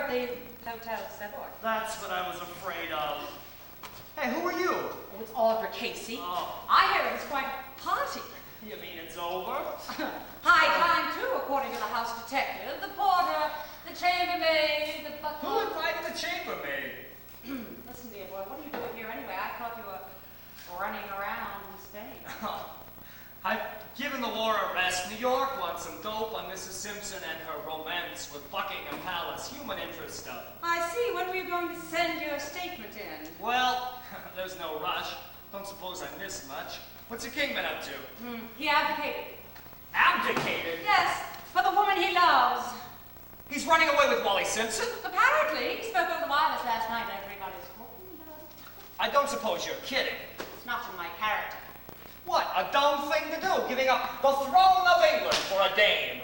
of the Hotel Savoy. That's what I was afraid of. Hey, who are you? Oh, it's Audra Casey. Oh. I hear it was quite a party. You mean it's over? High time, too, according to the house detective. The porter, the chambermaid, the butler. Who invited the chambermaid? Listen, dear boy, what are you doing here anyway? I thought you were running around Spain. Oh, I've given the war a rest. New York wants some dope on Mrs. Simpson and her romance with Buckingham Palace. Human interest stuff. I see. When were you going to send your statement in? Well, there's no rush. Don't suppose I missed much. What's the king been up to? He abdicated. Abdicated? Yes, for the woman he loves. He's running away with Wally Simpson? Apparently. He spoke over the wireless last night. Everybody's talking about it. I don't suppose you're kidding. It's not in my character. What a dumb thing to do, giving up the throne of England for a dame.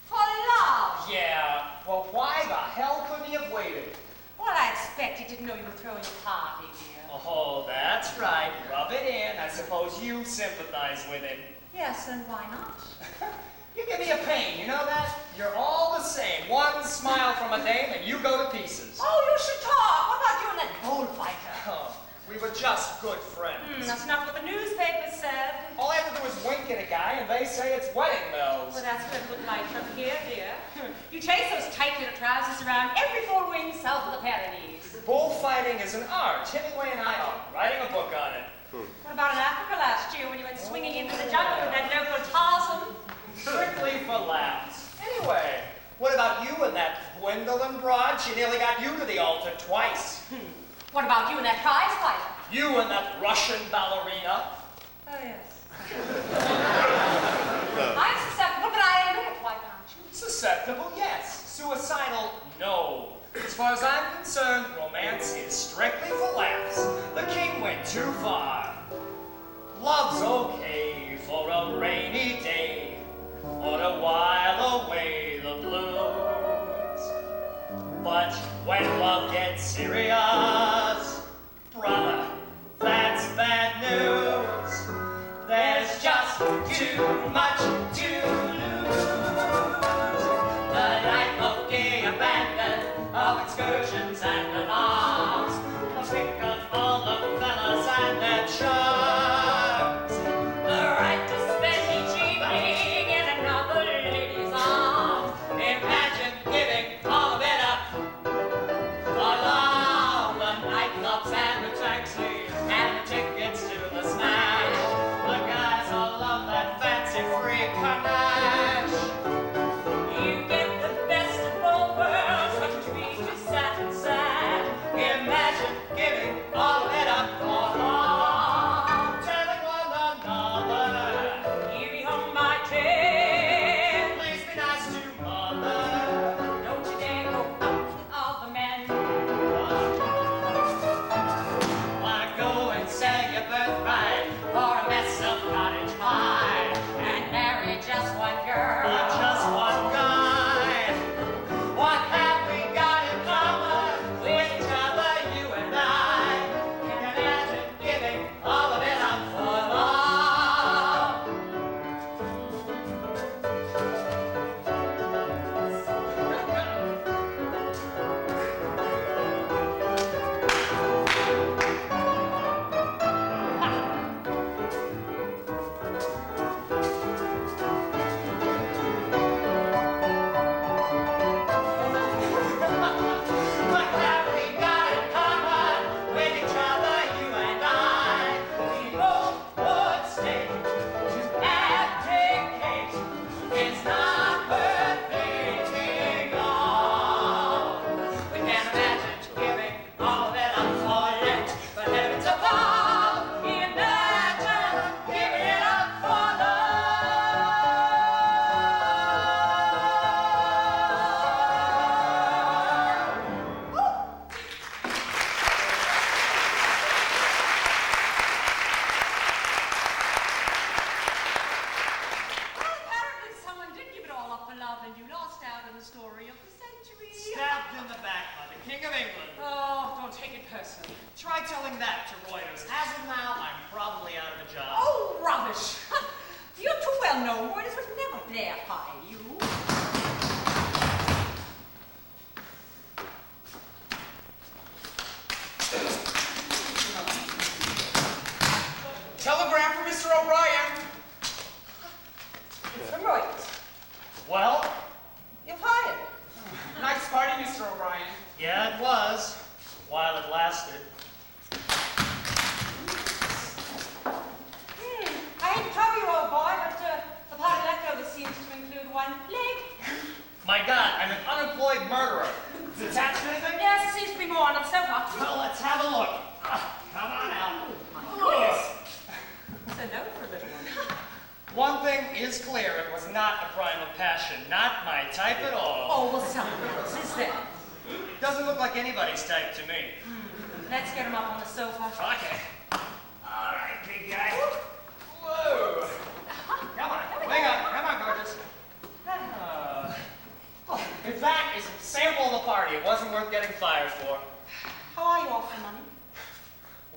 For love? Yeah, well, why the hell couldn't he have waited? Well, I expect he didn't know you were throwing a party, dear. Oh, that's right. Rub it in. I suppose you sympathize with him. Yes, and why not? You give me a pain, you know that? You're all the same. One smile from a dame and you go to pieces. Oh, you should talk. What about you and that bullfighter? Oh, we were just good friends. That's not what the newspaper said. All I have to do is wink at a guy and they say it's wedding bells. Well, that's what it looked like from here, dear. You chase those tight little trousers around every 4 winds south of the Pyrenees. Bullfighting is an art. Hemingway and I are writing a book on it. What about in Africa last year when you went swinging into the jungle with that local Tarzan? Strictly for laughs. Anyway, what about you and that Gwendolyn broad? She nearly got you to the altar twice. What about you and that prize fighter? You and that Russian ballerina. Oh, yes. I'm susceptible, but I admit it. Why can't you? Susceptible, yes. Suicidal, no. As far as I'm concerned, romance is strictly for laughs. The king went too far. Love's okay for a rainy day, or to while away the blues. But when love gets serious, brother, that's bad news. There's just too much to lose. The life of gay abandon, of excursions and alarms, the pick of all the fellas and their charms, the right to spend each evening in another lady's arms. Imagine giving all of it up for love, the nightclubs and the taxis and the tickets to the smash. The guys all love that fancy free panache. You get the best of both worlds, but between you sad and sad. Imagine giving all of it up for love, telling one another, "Give me home my tail. Please be nice to mother. Don't you dare go out with all the men. Wanna go and sell your birthright for a mess of cottage pie and marry just one girl or just one guy? What have we got in common with each other, you and I? Can you imagine giving all of it up for love?" What have we got in common with each other, you and I? We both would stay to abdicate. It's not worth thinking of. We can't imagine giving all of it up for it, but heavens above, imagine giving it up for love. Well, apparently someone did give it all up for love, and you lost out in the story of the century. Stabbed in the back by the King of England. Oh, don't take it personally. Try telling that to Reuters. As of now, I'm probably out of a job. Oh, rubbish. You're too well known. Reuters would never verify you. passion. Not my type at all. Oh, well, something else is there. Doesn't look like anybody's type to me. Let's get him up on the sofa. Okay. All right, big guy. Whoa. Come on. Wake up. Come on, gorgeous. If that is a sample of the party, it wasn't worth getting fired for. How are you off for money?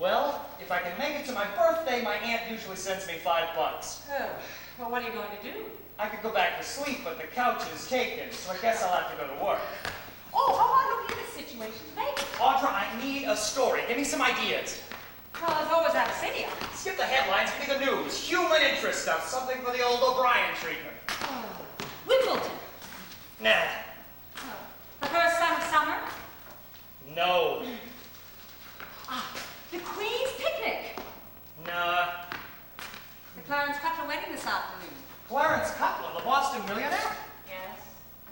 Well, if I can make it to my birthday, my aunt usually sends me $5. Oh, well, what are you going to do? I could go back to sleep, but the couch is taken, so I guess I'll have to go to work. Oh, how about looking at the situation, baby? Audra, I need a story. Give me some ideas. Well, there's always Abyssinia. Skip the headlines, give me the news. Human interest stuff, something for the old O'Brien treatment. Oh, Wimbledon. Nah. Oh, the first son of summer? No. Ah, the Queen's picnic. Nah. The Clarence Cutler wedding this afternoon. Clarence Cutler, the Boston millionaire? Yes.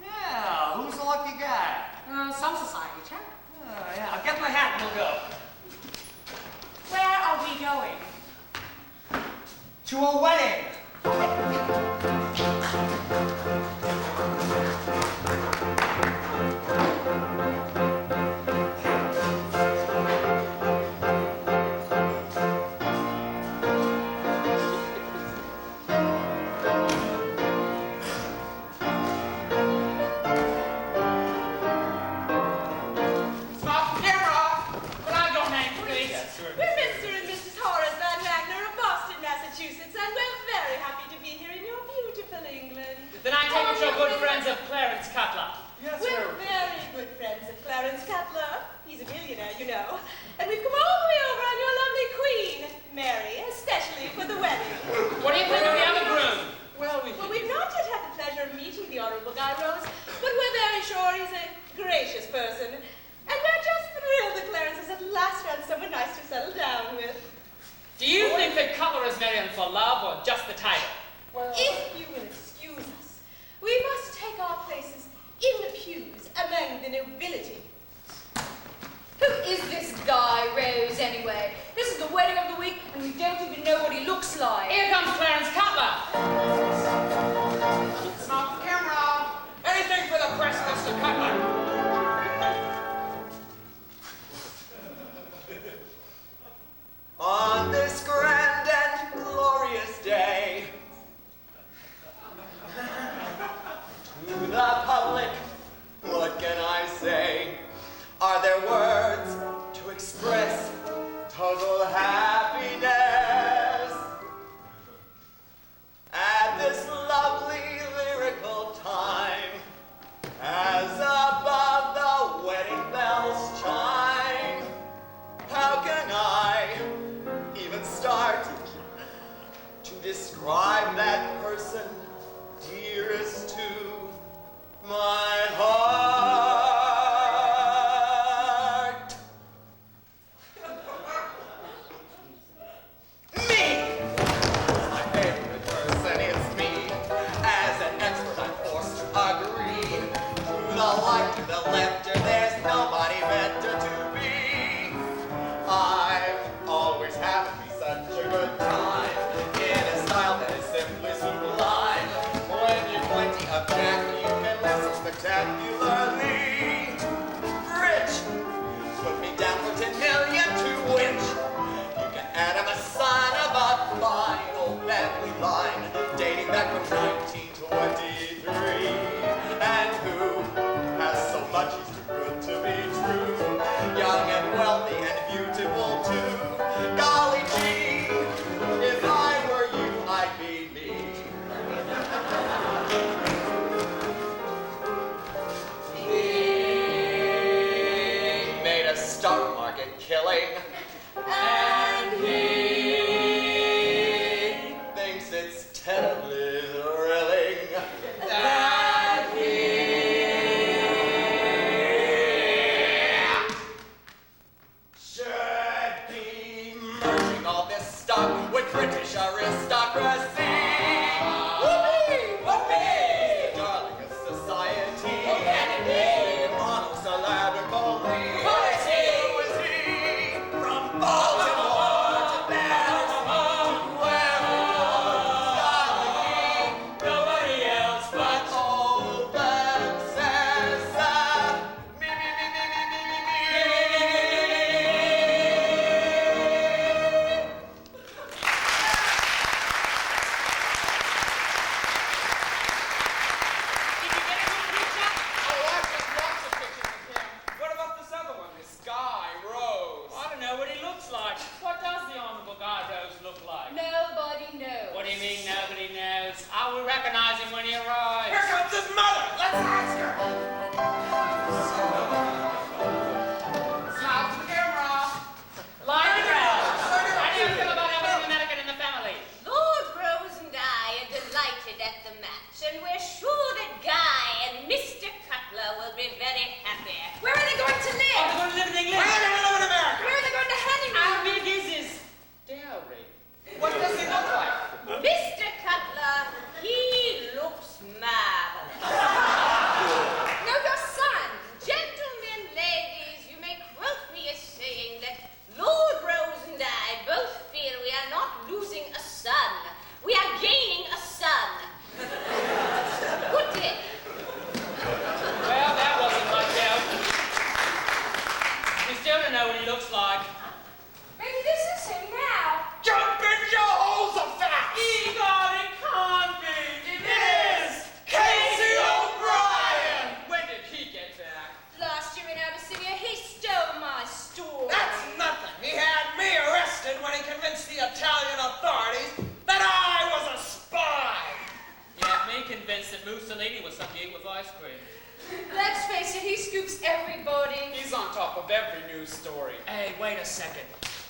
Yeah, who's the lucky guy? Some society chap. Yeah, I'll get my hat and we'll go. Where are we going? To a wedding. Then I take it you're good friends of Clarence Cutler. Yes, We're sir. very good friends of Clarence Cutler. He's a millionaire, you know. And we've come all the way over on your lovely queen, Mary, especially for the wedding. What do you think of the other groom? Well, we've not yet had the pleasure of meeting the Honourable Guy Rose, but we're very sure he's a gracious person. And we're just thrilled that Clarence has at last found someone nice to settle down with. Do you think that Cutler is marrying for love or just the title? Well, if you will excuse us, we must take our places in the pews among the nobility. Who is this Guy Rose, anyway? This is the wedding of the week, and we don't even know what he looks like. Here comes Clarence Cutler. Stop the camera. Anything for the press, Mr. Cutler. On this grand and glorious day, to the public, what can I say? Are there words to express total happiness? At this lovely lyrical time, as above the wedding bells chime, how can I even start to describe that person dearest to my heart? Me! My favorite person is me. As an expert, I'm forced to agree. To the right, to the left, there's nobody better to be. I'm always having such a good time in a style that is simply sublime. When you're plenty of Jack, you can listen spectacular. What do you mean nobody knows? I will recognize him when he arrives. Here comes his mother. Let's ask her. Smile to the camera. Line the round. How do you feel about having an American in the family? Lord Rose and I are delighted at the match, and we're sure that Guy and Mr. Cutler will be very happy. Where are they going to Oh, live? they're going to live in England. Where are they going to live in America? Where are they going to honeymoon? How big is his dowry? What does he look like? Mr. Cutler, he looks marvelous. No, your son. Gentlemen, ladies, you may quote me as saying that Lord Rose and I both feel we are not losing a son. We are gaining a son. Good day. Well, that wasn't much help. You still don't know what he looks like. Maybe this is him now. Jump in your holes of facts. Egon, it can't be. It is. Casey O'Brien. When did he get back? Last year in Abyssinia, he stole my store. That's nothing. He had me arrested when he convinced the Italian authorities that I was a spy. You have me convinced that Mussolini was something to eat with ice cream. Let's face it, he scoops everybody. He's on top of every news story. Hey, wait a second.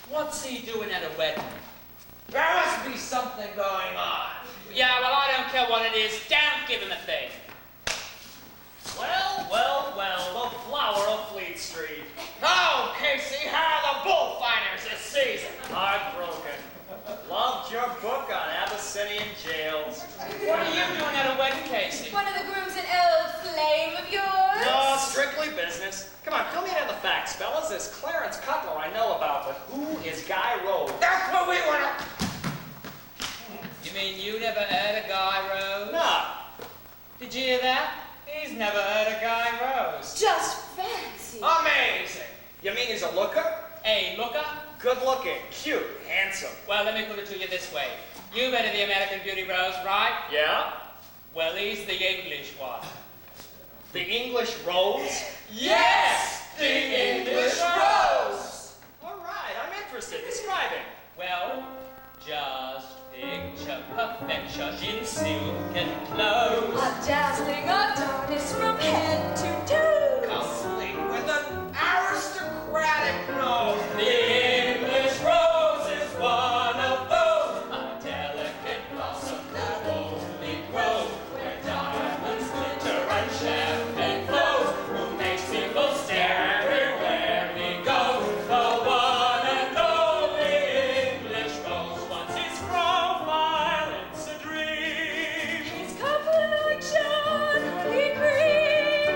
What's he doing at a wedding? There must be something going on. Yeah, well, I don't care what it is. Don't give him a thing. Well, well, well, the flower of Fleet Street. Oh, Casey, how are the bullfighters this season? Heartbroken. Loved your book on Abyssinian jails. What are you doing at a wedding, Casey? One of the grooms an old flame of yours. No, strictly business. Come on, fill me in on the facts, fellas. There's Clarence Cutler I know about, but who is Guy Rose? That's what we want to... You mean you never heard of Guy Rose? No. Did you hear that? He's never heard of Guy Rose. Just fancy. Amazing. You mean he's a looker? Hey, looker? Good looking, cute, handsome. Well, let me put it to you this way. You've heard of the American Beauty Rose, right? Yeah? Well, he's the English one. The English Rose? Yes! The English Rose. All right, I'm interested. Describing. Well, just picture perfection in silken clothes. A dazzling Adonis from head to toe. Complete with an aristocratic nose. The English rose is one of those, a delicate blossom that only grows where diamonds glitter and champagne flows. Who makes people stare everywhere he goes? The one and only English rose. Once his profile, it's a dream. His complexion, honey cream.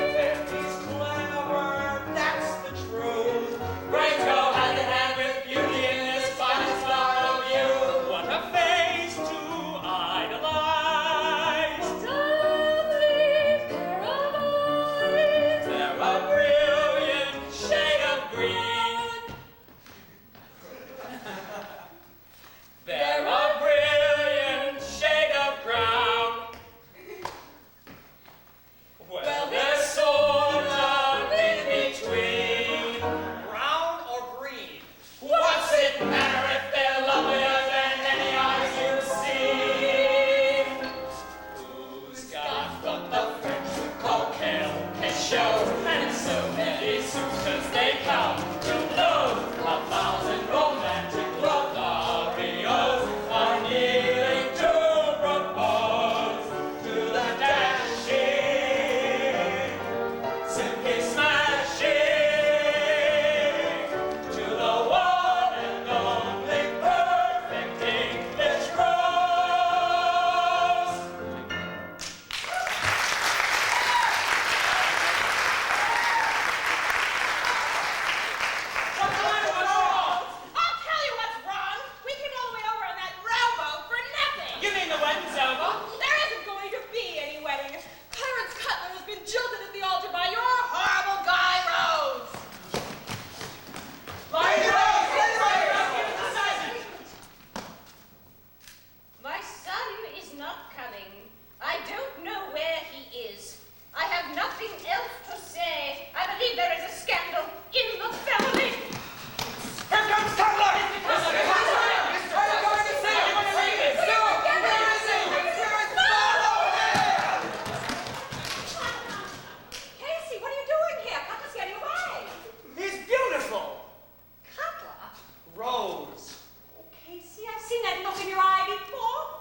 seen that look in your eye before?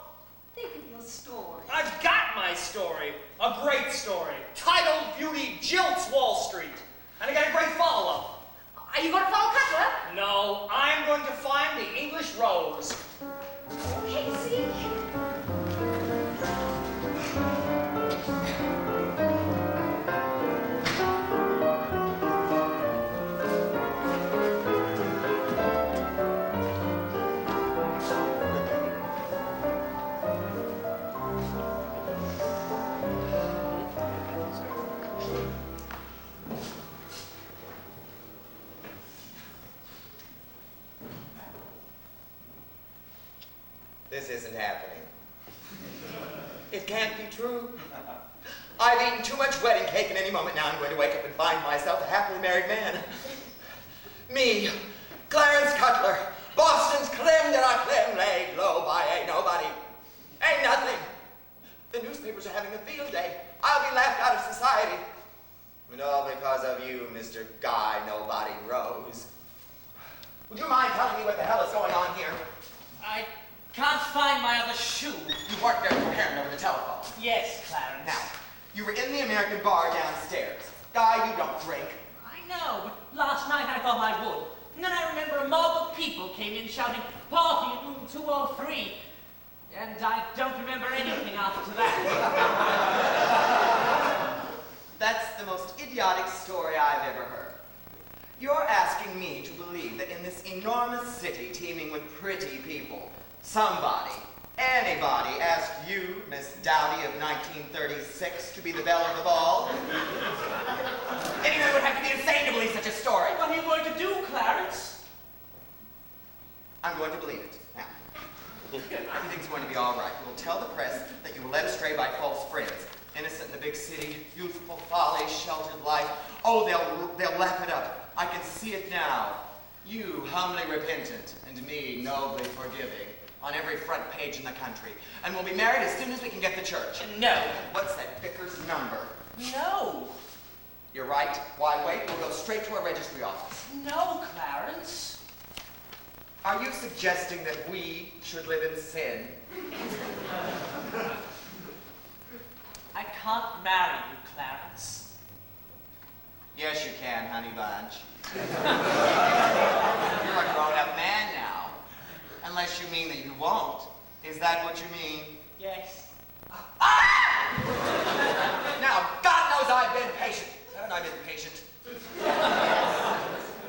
Think of your story. I've got my story. A great story. Titled Beauty Jilts Wall Street. And I got a great follow-up. Are you going to follow Cutler? No, I'm going to find the English rose. Okay, see? This isn't happening. It can't be true. I've eaten too much wedding cake, and any moment now I'm going to wake up and find myself a happily married man. Me, Clarence Cutler, Boston's creme de la creme, laid low by a nobody. Ain't nothing. The newspapers are having a field day. I'll be laughed out of society. And all because of you, Mr. Guy Nobody Rose. Would you mind telling me what the hell is going on here? I can't find my other shoe. You weren't very coherent over the telephone. Yes, Clarence. Now, you were in the American bar downstairs. Guy, you don't drink. I know, but last night I thought I would. And then I remember a mob of people came in shouting, "Party at room 203." And I don't remember anything after that. That's the most idiotic story I've ever heard. You're asking me to believe that in this enormous city teeming with pretty people, somebody, anybody asked you, Miss Dowdy of 1936, to be the belle of the ball? Anyone would have to be insane to believe such a story. What are you going to do, Clarence? I'm going to believe it. Now, everything's going to be all right. You will tell the press that you were led astray by false friends. Innocent in the big city, youthful folly, sheltered life. Oh, they'll lap it up. I can see it now. You, humbly repentant, and me, nobly forgiving, on every front page in the country. And we'll be married as soon as we can get the church. No. What's that vicar's number? No. You're right. Why wait? We'll go straight to our registry office. No, Clarence. Are you suggesting that we should live in sin? I can't marry you, Clarence. Yes, you can, honey bunch. You're a grown-up man now. Unless you mean that you won't. Is that what you mean? Yes. Ah! Now, God knows I've been patient. Haven't I been patient?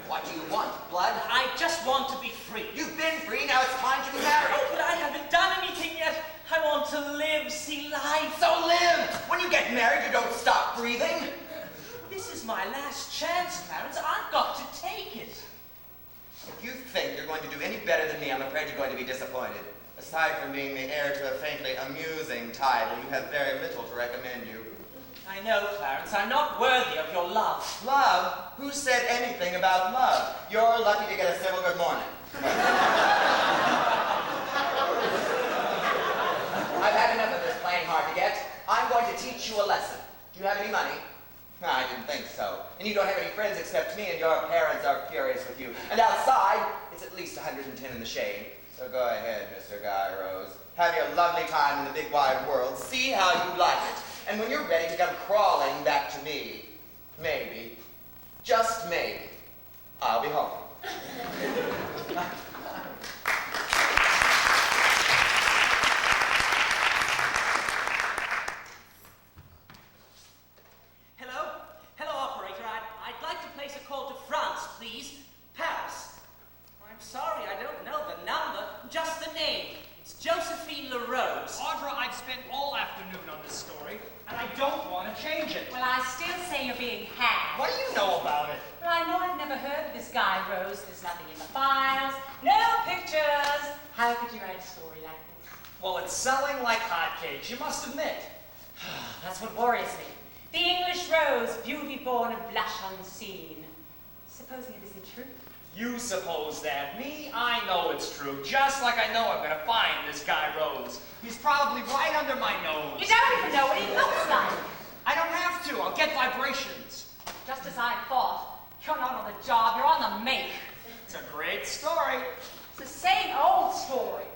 What do you want, blood? I just want to be free. You've been free, now it's time to be married. Oh, but I haven't done anything yet. I want to live, see life. So live! When you get married, you don't stop breathing. This is my last chance, Clarence. I've got to take it. If you think you're going to do any better than me, I'm afraid you're going to be disappointed. Aside from being the heir to a faintly amusing title, you have very little to recommend you. I know, Clarence. I'm not worthy of your love. Love? Who said anything about love? You're lucky to get a civil good morning. I've had enough of this playing hard to get. I'm going to teach you a lesson. Do you have any money? No, I didn't think so. And you don't have any friends except me, and your parents are furious with you. And outside, it's at least 110 in the shade. So go ahead, Mr. Guy Rose. Have your lovely time in the big wide world. See how you like it. And when you're ready to come crawling back to me, maybe, just maybe, I'll be home. Hello, operator. I'd like to place a call to France, please. Paris. I'm sorry, I don't know the number, just the name. It's Josephine LaRose. Audra, I've spent all afternoon on this story, and I don't want to change it. Well, I still say you're being hacked. What do you know about it? Well, I know I've never heard of this Guy Rose. There's nothing in the files, no pictures. How could you write a story like this? Well, it's selling like hotcakes, you must admit. That's what worries me. The English rose, beauty born of blush unseen. Supposing it isn't true. You suppose that. Me, I know it's true. Just like I know I'm going to find this Guy Rose. He's probably right under my nose. You don't even know what he looks like. I don't have to. I'll get vibrations. Just as I thought. You're not on the job, you're on the make. It's a great story. It's the same old story.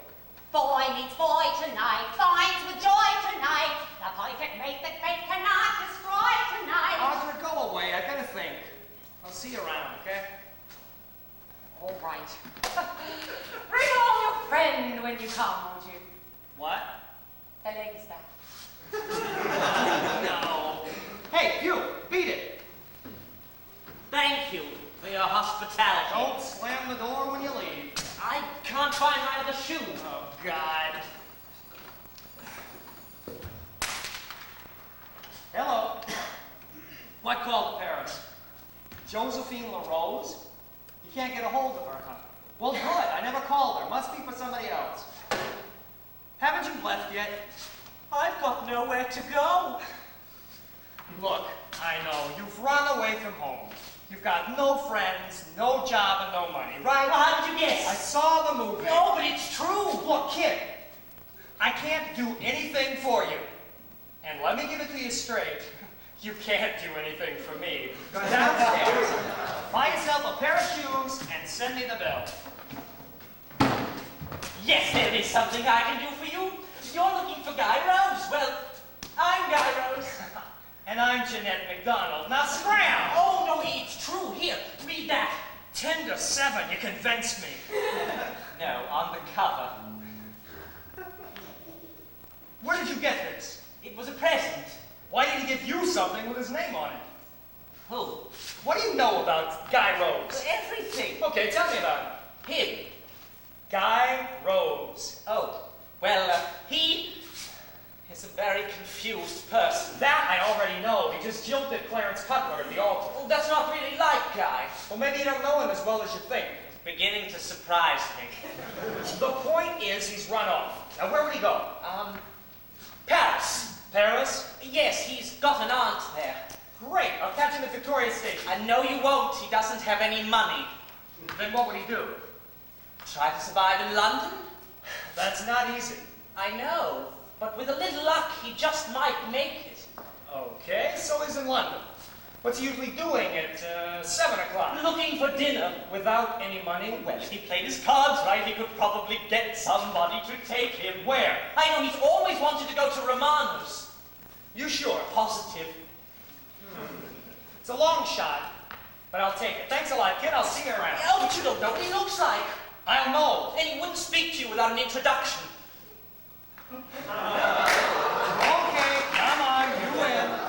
when you come, won't you? What? The leg is back. No. Hey, you, beat it. Thank you for your hospitality. Don't slam the door when you leave. I can't find my other shoe. Oh, God. Hello. What called Paris? Josephine LaRose? You can't get a hold of her, huh? Well, good. I never called her. Must be for somebody else. Haven't you left yet? I've got nowhere to go. Look, I know. You've run away from home. You've got no friends, no job, and no money, right? Well, how did you guess? I saw the movie. No, but it's true. Look, kid, I can't do anything for you. And let me give it to you straight. You can't do anything for me. Go downstairs, buy yourself a pair of shoes, and send me the bill. Yes, there is something I can do for you. You're looking for Guy Rose. Well, I'm Guy Rose. And I'm Jeanette McDonald. Now scram! Oh, no, it's true. Here, read that. 10 to 7, you convinced me. No, on the cover. Where did you get this? It was a present. Why did he give you something with his name on it? Who? What do you know about Guy Rose? Everything. Okay, tell me about Him. it. Guy Rose. Oh, well, he is a very confused person. That I already know. He just jilted Clarence Cutler at the altar. Well, that's not really like Guy. Well, maybe you don't know him as well as you think. Beginning to surprise me. The point is he's run off. Now, where would he go? Paris. Paris? Yes, he's got an aunt there. Great. I'll catch him at Victoria Station. I know you won't. He doesn't have any money. Then what would he do? Try to survive in London? That's not easy. I know, but with a little luck, he just might make it. Okay, so he's in London. What's he usually doing at 7 o'clock? Looking for dinner. Without any money? Well, if he played his cards right, he could probably get somebody to take him. Where? I know, he's always wanted to go to Romano's. You sure? Positive. It's a long shot, but I'll take it. Thanks a lot, kid. I'll see you around. Oh, but you don't know what he looks like. I'll know. And he wouldn't speak to you without an introduction. Okay, come on, you win.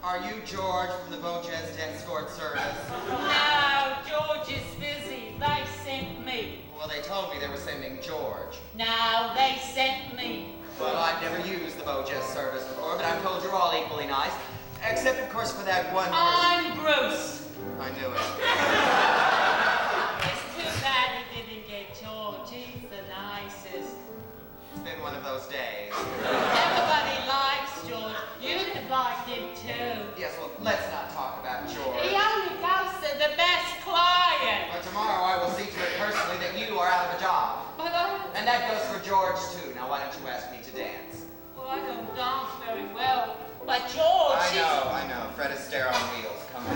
Are you George from the Boches Escort Service? No, George is busy. They sent me. Well, they told me they were sending George. No, they sent me. Well, I've never used the Boches service before, but I'm told you're all equally nice. Except, of course, for that one person. I'm Bruce. I knew it. It's too bad you didn't get George. He's the nicest. It's been one of those days. Everybody likes George. You'd have liked him too. Yes, well, let's not talk about George. He only goes to the best client. But tomorrow I will see to it personally that you are out of a job. But And that goes for George, too. Now why don't you ask me to dance? Well, I don't dance very well. But George, I know. Fred Astaire on wheels. Come on.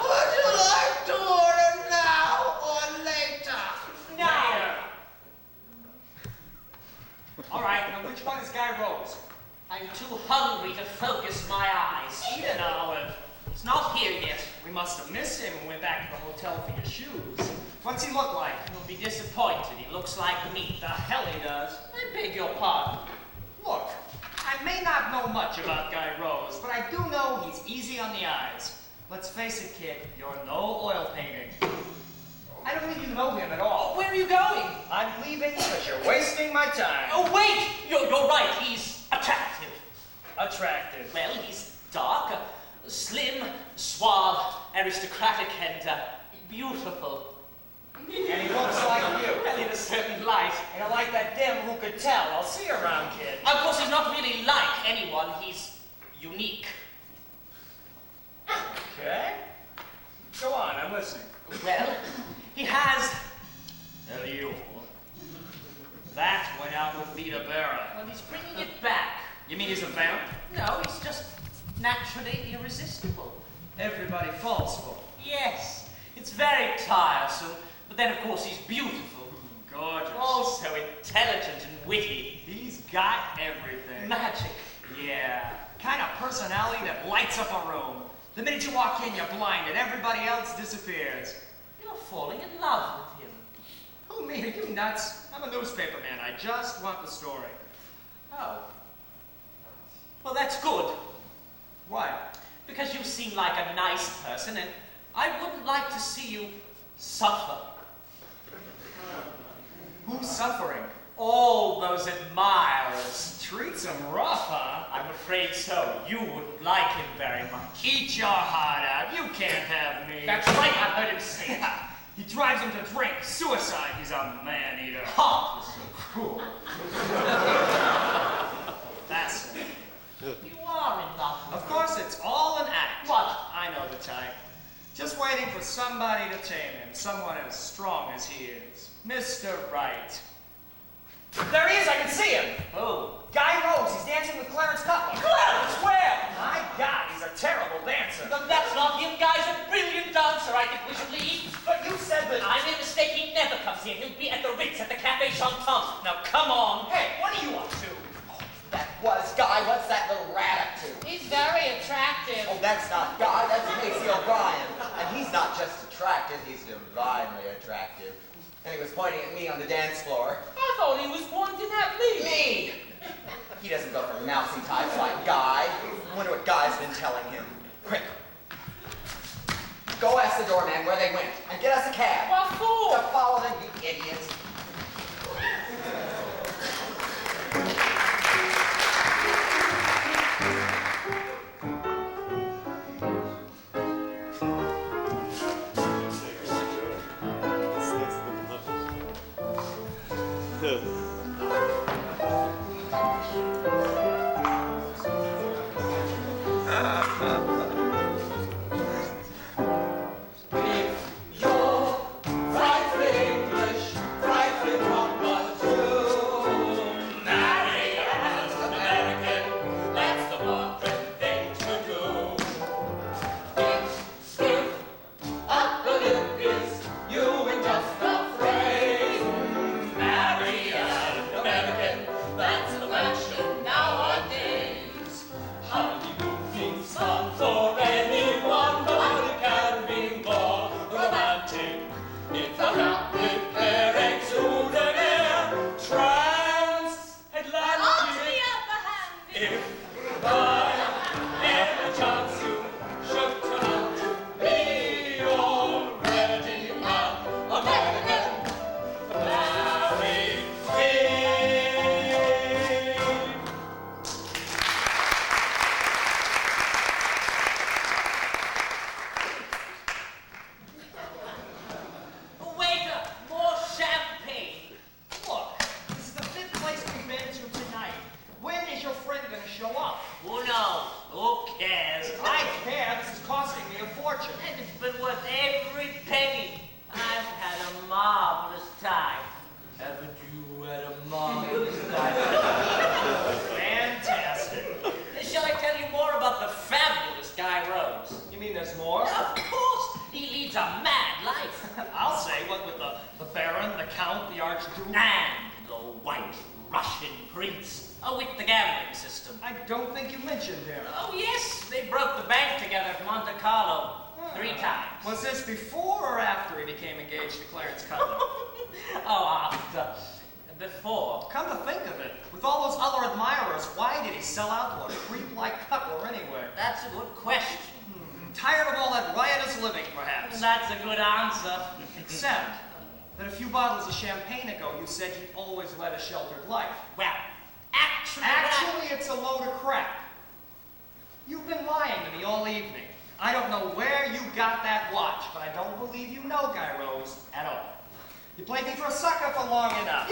Would you like to order now or later? Now! All right, now which one is Guy Rose? I'm too hungry to focus my eyes. Eat an olive. He's not here yet. We must have missed him and went back to the hotel for your shoes. What's he look like? You'll be disappointed. He looks like me. The hell he does. I beg your pardon. Look, I may not know much about Guy Rose, but I do know he's easy on the eyes. Let's face it, kid, you're no oil painting. I don't think you know him at all. Where are you going? I'm leaving because you're wasting my time. Oh, wait! You're right. He's attractive. Attractive. Well, he's dark, slim, suave, aristocratic, and beautiful. And he looks like you. Well, in a certain light. And I like that dim, who could tell? I'll see you around, kid. Of course, he's not really like anyone. He's unique. Okay. Go on, I'm listening. Well, he has a lure. That went out with Vita Berra. Well, he's bringing it back. You mean he's a vamp? No, he's just naturally irresistible. Everybody falls for him. Yes, it's very tiresome, but then, of course, he's beautiful. Gorgeous. Also intelligent and witty. He's got everything. Magic. Yeah. Kind of personality that lights up a room. The minute you walk in, you're blinded. Everybody else disappears. You're falling in love with him. Who, me? Are you nuts? I'm a newspaper man. I just want the story. Oh. Well, that's good, Why? because you seem like a nice person, and I wouldn't like to see you suffer. Who's suffering? All those admirers. Treats him rough, huh? I'm afraid so. You wouldn't like him very much. Eat your heart out. You can't have me. That's right, I heard him say it. Yeah. He drives him to drink. Suicide. He's a man-eater. Heartless and cruel. That's it. You are in love with Of course, it's all an act. What? I know the type. Just waiting for somebody to tame him. Someone as strong as he is. Mr. Right. There he is. I can see him. Oh. Guy Rose. He's dancing with Clarence Cutler. Clarence, where? My God, he's a terrible dancer. No, that's not him, Guy's a brilliant dancer. I think we should leave. But you said that... I made a mistake. He never comes here. He'll be at the Ritz at the Café Chantant. Now, come on. Hey, what are you up to? That was Guy. What's that little rat up to? He's very attractive. Oh, that's not Guy. That's Macy O'Brien. And he's not just attractive, he's divinely attractive. And he was pointing at me on the dance floor. I thought he was pointing at me. Me! He doesn't go for mousy types like Guy. I wonder what Guy's been telling him. Quick. Go ask the doorman where they went, and get us a cab. What for? To follow them, you idiots. That's the fashion nowadays. Honeymoon means fun for you? And it's been worth every penny. I've had a marvelous time. Haven't you had a marvelous time? Fantastic. Shall I tell you more about the fabulous Guy Rose? You mean there's more? Of course. He leads a mad life. I'll say, what with the Baron, the Count, the Archduke. And the White Russian Prince. Oh, with the gambling system. I don't think you mentioned him. Oh, yes. They broke the bank together at Monte Carlo 3 times. Was this before or after he became engaged to Clarence Cutler? Oh, after. Before. Come to think of it, with all those other admirers, why did he sell out to a creep like Cutler anyway? That's a good question. Tired of all that riotous living, perhaps? That's a good answer. Except that a few bottles of champagne ago, you said you'd always led a sheltered life. Well, actually... Actually, it's a load of crap. You've been lying to me all evening. I don't know where you got that watch, but I don't believe you know Guy Rose at all. You played me for a sucker for long enough.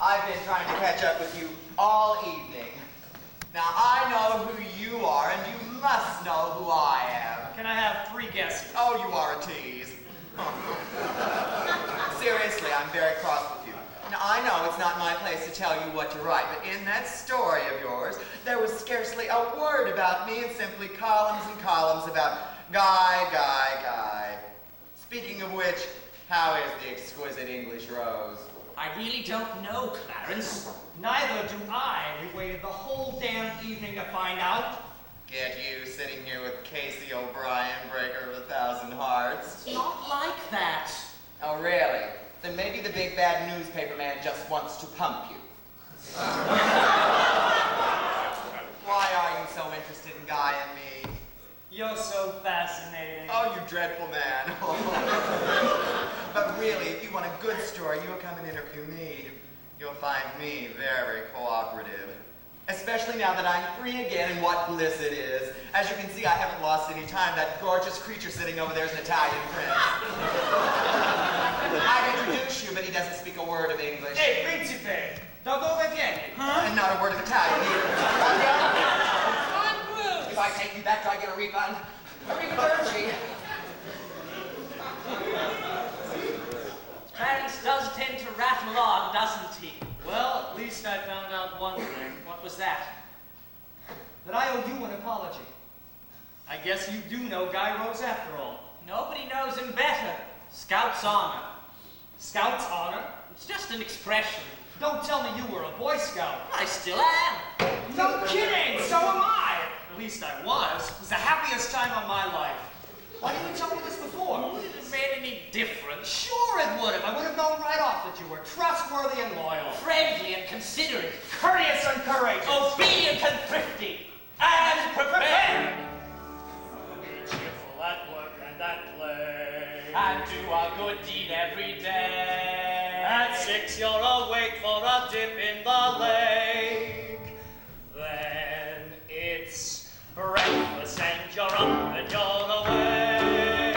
I've been trying to catch up with you all evening. Now, I know who you are, and you must know who I am. Can I have 3 guesses? Oh, you are a tease. Seriously, I'm very cross with you. Now, I know it's not my place to tell you what to write, but in that story of yours, there was scarcely a word about me and simply columns and columns about Guy, Guy, Guy. Speaking of which, how is the exquisite English Rose? I really don't know, Clarence. Neither do I. We waited the whole damn evening to find out. Get you sitting here with Casey O'Brien, breaker of 1,000 hearts. It's not like that. Oh, really? Then maybe the big bad newspaper man just wants to pump you. Why are you so interested in Guy and me? You're so fascinating. Oh, you dreadful man. But really, if you want a good story, you'll come and interview me. You'll find me very cooperative. Especially now that I'm free again, and what bliss it is. As you can see, I haven't lost any time. That gorgeous creature sitting over there is an Italian prince. I'd introduce you, but he doesn't speak a word of English. Hey, Principe! Dove vieni? And not a word of Italian either. Unruh. If I take you back, do I get a refund? Arrivederci. Clarence does tend to rattle on, doesn't he? Well, at least I found out one thing. What was that? That I owe you an apology. I guess you do know Guy Rose after all. Nobody knows him better. Scout's honor. Scout's honor? It's just an expression. Don't tell me you were a Boy Scout. I still am. No kidding! So am I! At least I was. It was the happiest time of my life. Why didn't you tell me this before? Would it have made any difference? Sure it would have. I would have known right off that you were trustworthy and loyal. Friendly and considerate. Courteous and courageous. Obedient and thrifty. And prepared. Be cheerful at work and at play. And do a good deed every day. At 6 you're awake for a dip in the lake. Then it's breakfast and you're up and you're away.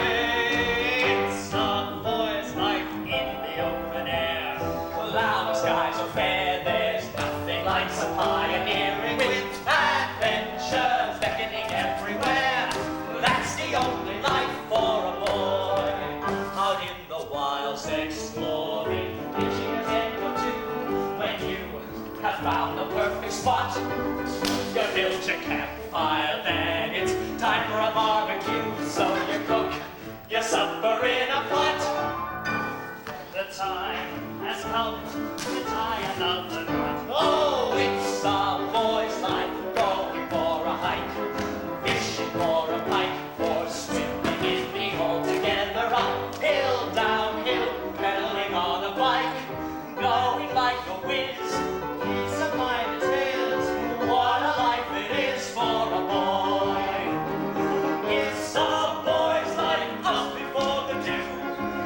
It's a boy's life in the open air. Cloud skies are fair. There's nothing like some pioneering with adventures beckoning everywhere. That's the only life for a boy. Out in the wilds exploring. Pitching a tent or two. When you have found the perfect spot, you build your campfire. Then it's time for a barbecue. So you cook your supper in a pot. The time has come to tie another knot. Oh, it's a boy's life, going for a hike, fishing for a pike, or swimming in the altogether uphill, downhill, pedaling on a bike, going like a whiz. Peace of mind it is, what a life it is for a boy. It's a boy's life up before the dew,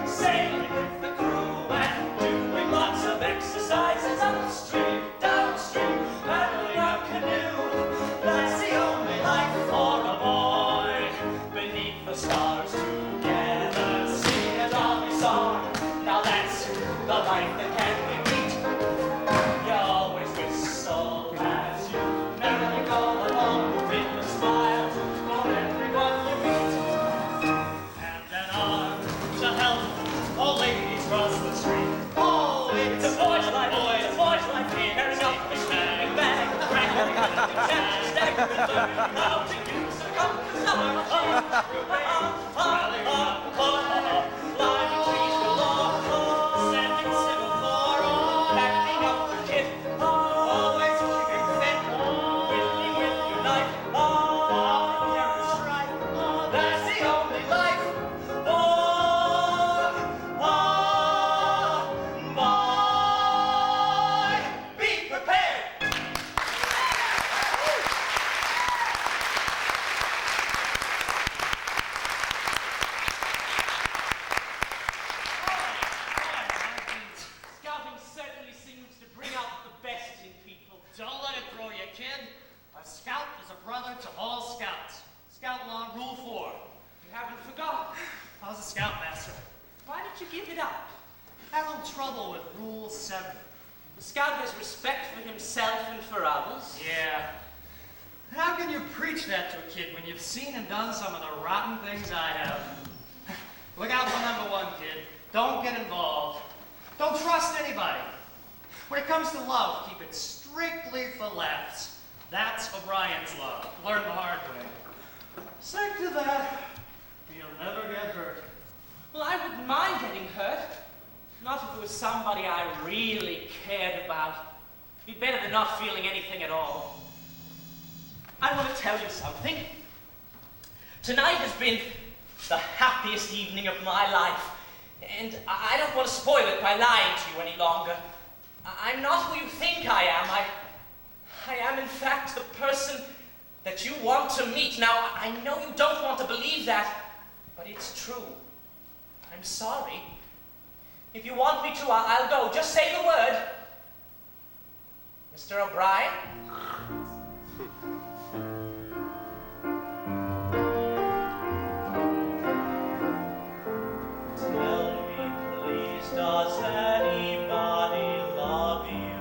sailing with the crew and doing lots of exercises upstream. How to use a summer climbing trees galore, sending semaphore, backing up the kid, always keeping fit, with your life, parents right, that's the only life. Boy, be prepared. Scouting certainly seems to bring out the best in people. Don't let it throw you, kid. A scout is a brother to all scouts. Scout Law Rule 4. You haven't forgotten. I was a scoutmaster. Why did you give it up? Had a little trouble with Rule 7. The scout has respect for himself and for others. Yeah. How can you preach that to a kid when you've seen and done some of the rotten things I have? Look out for number 1, kid. Don't get involved. Don't trust anybody. When it comes to love, keep it strictly for laughs. That's O'Brien's love. Learn the hard way. Stick to that. You'll never get hurt. Well, I wouldn't mind getting hurt. Not if it was somebody I really cared about. It'd be better than not feeling anything at all. I want to tell you something. Tonight has been the happiest evening of my life. And I don't want to spoil it by lying to you any longer. I'm not who you think I am. I am, in fact, the person that you want to meet. Now, I know you don't want to believe that, but it's true. I'm sorry. If you want me to, I'll go. Just say the word. Mr. O'Brien? Tell me, please, does anybody love you?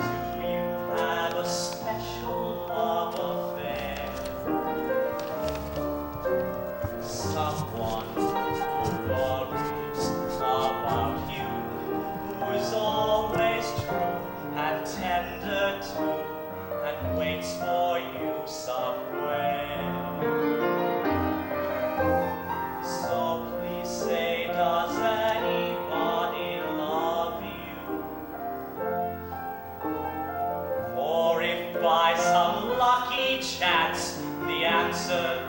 Do you have a special love affair? Someone who worries about you, who's always true and tender too, and waits for you somewhere. So please say, does anybody love you? Or if by some lucky chance the answer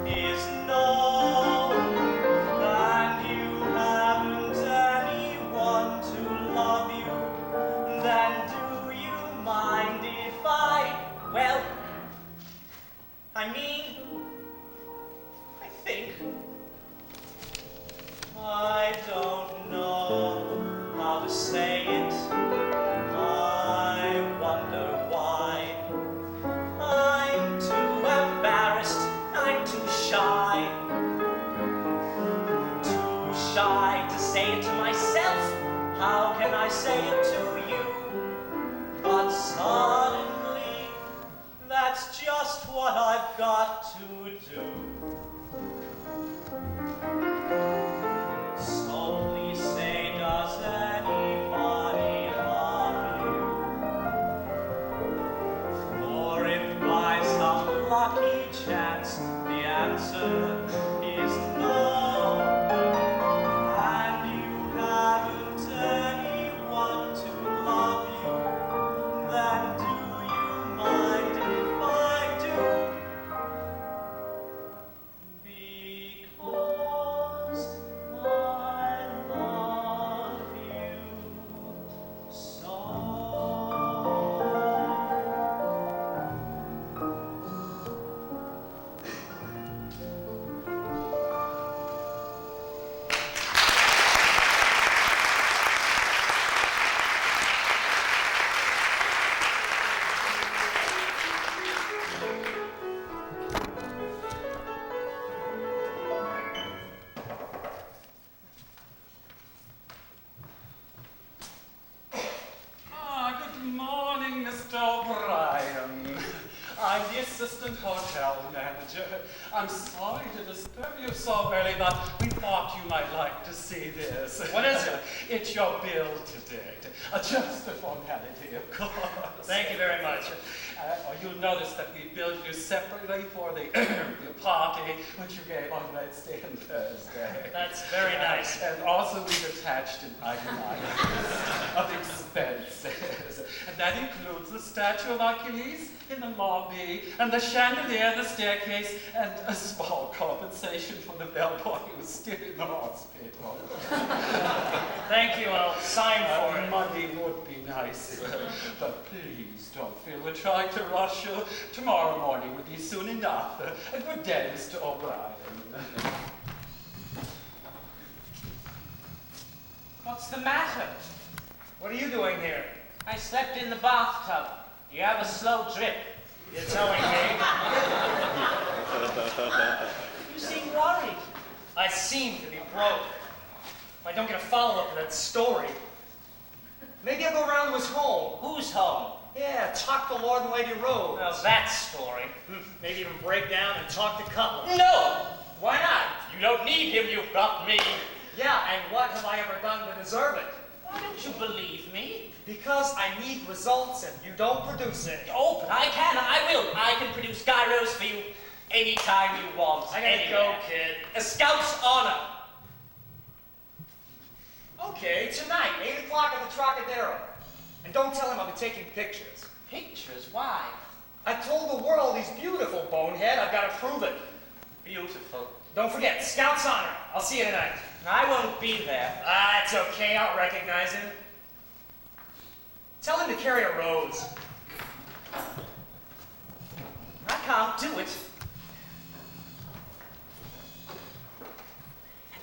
is no, and you haven't anyone to love you, then do you mind if well, I mean, I think. I don't know how to say it. I wonder why. I'm too embarrassed. I'm too shy. Too shy to say it to myself. How can I say it to you? But suddenly, that's just what I've got to do. So please assistant hotel manager. I'm sorry to disturb you so early, but we thought you might like to see this. What is it? It's your bill to date. Just a formality, of course. Thank you very much. You'll notice that we billed you separately for the party which you gave on Wednesday and Thursday. That's very nice. And also we've attached an itemized of expenses. And that includes the statue of Achilles in the lobby, and the chandelier in the staircase, and a small compensation for the bellboy who was still in the hospital. Thank you. I'll sign for it. Money would be nice, but please don't feel we're trying to rush you. Tomorrow morning will be soon enough. A good day, Mr. O'Brien. What's the matter? What are you doing here? I slept in the bathtub. You have a slow drip. You're telling me? You seem worried. I seem to be broke. If I don't get a follow-up to that story, maybe I'll go around to his home. Whose home? Yeah, talk to Lord and Lady Rose. Well, that story. Maybe even break down and talk to Cutler. No! Why not? You don't need him, you've got me. Yeah, and what have I ever done to deserve it? Why don't you believe me? Because I need results and you don't produce it. Oh, but I can, I will. I can produce gyros for you anytime you want. I gotta go, kid. A scout's honor. Okay, tonight, 8 o'clock at the Trocadero. And don't tell him I'll be taking pictures. Pictures? Why? I told the world he's beautiful, bonehead. I've got to prove it. Beautiful. Don't forget, Scout's honor. I'll see you tonight. I won't be there. Ah, it's okay. I'll recognize him. Tell him to carry a rose. I can't do it.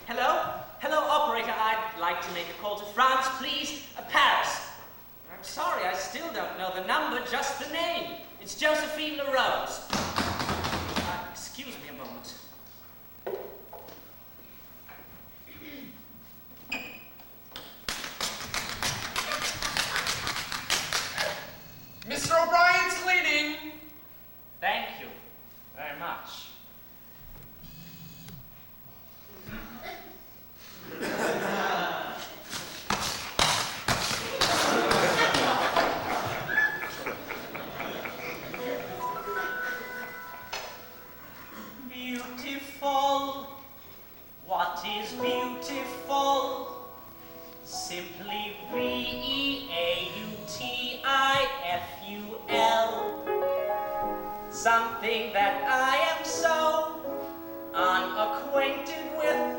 Hello? Hello, operator. I'd like to make a call to France, please. Paris. I'm sorry, I still don't know the number, just the name. It's Josephine LaRose. Excuse me a moment. Mr. O'Brien's cleaning. Thank you very much. Beautiful. What is beautiful? Simply V-E-A-U-T-I-F-U-L. Something that I am so unacquainted with.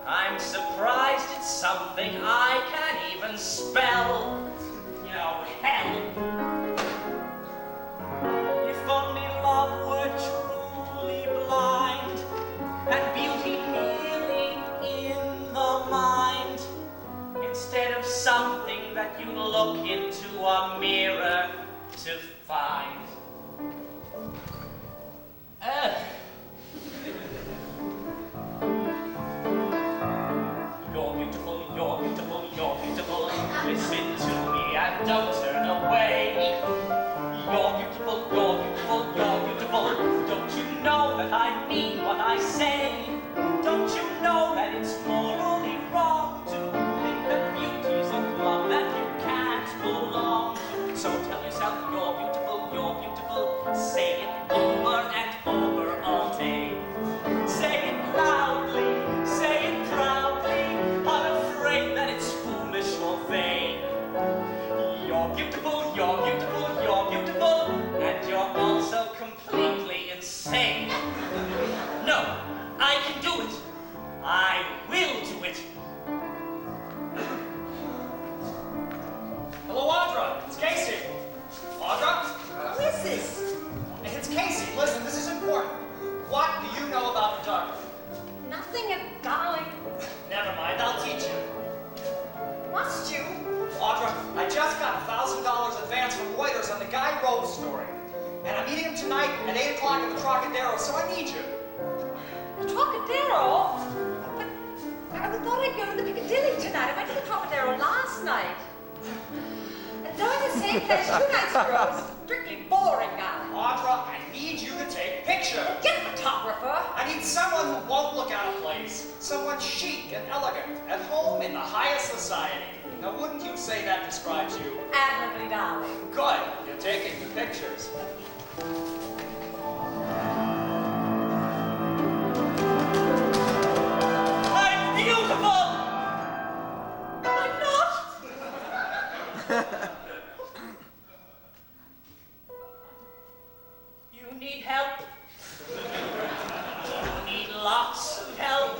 I'm surprised it's something I can't even spell. Oh, hell. If only love were truly blind, and beauty merely in the mind, instead of something that you look into a mirror to find. You're beautiful, you're beautiful, you're beautiful. Listen to me and don't turn away. You're beautiful, you're beautiful, you're beautiful. Don't you know that I mean what I say? Don't you know that it's morally wrong to think that beauty's a love that you can't belong to? So tell yourself you're beautiful, you're beautiful. Say it over and over all day. Say it loudly, say it proudly, unafraid that it's foolish or vain. You're beautiful, you're beautiful, you're beautiful, and you're also completely insane. No, I can do it. I will do it. Hello, Audra. It's Casey. Audra? Who is this? It's Casey. Listen, this is important. What do you know about the dark? Nothing, darling. Never mind, I'll teach you. Must you? Audra, I just got $1,000 advance from Reuters on the Guy Rose story. And I'm meeting him tonight at 8 o'clock at the Trocadero, so I need you. The Trocadero? But I thought I'd go to the Piccadilly tonight. I went to the Trocadero last night. And though in the same place 2 nights ago, I was strictly boring, darling. Audra, I need you to take pictures. Get a photographer. I need someone who won't look out of place. Someone chic and elegant, at home in the highest society. Now, wouldn't you say that describes you? Admirably, darling. Good. You're taking the pictures. I'm beautiful! I'm not. You need help. You need lots of help.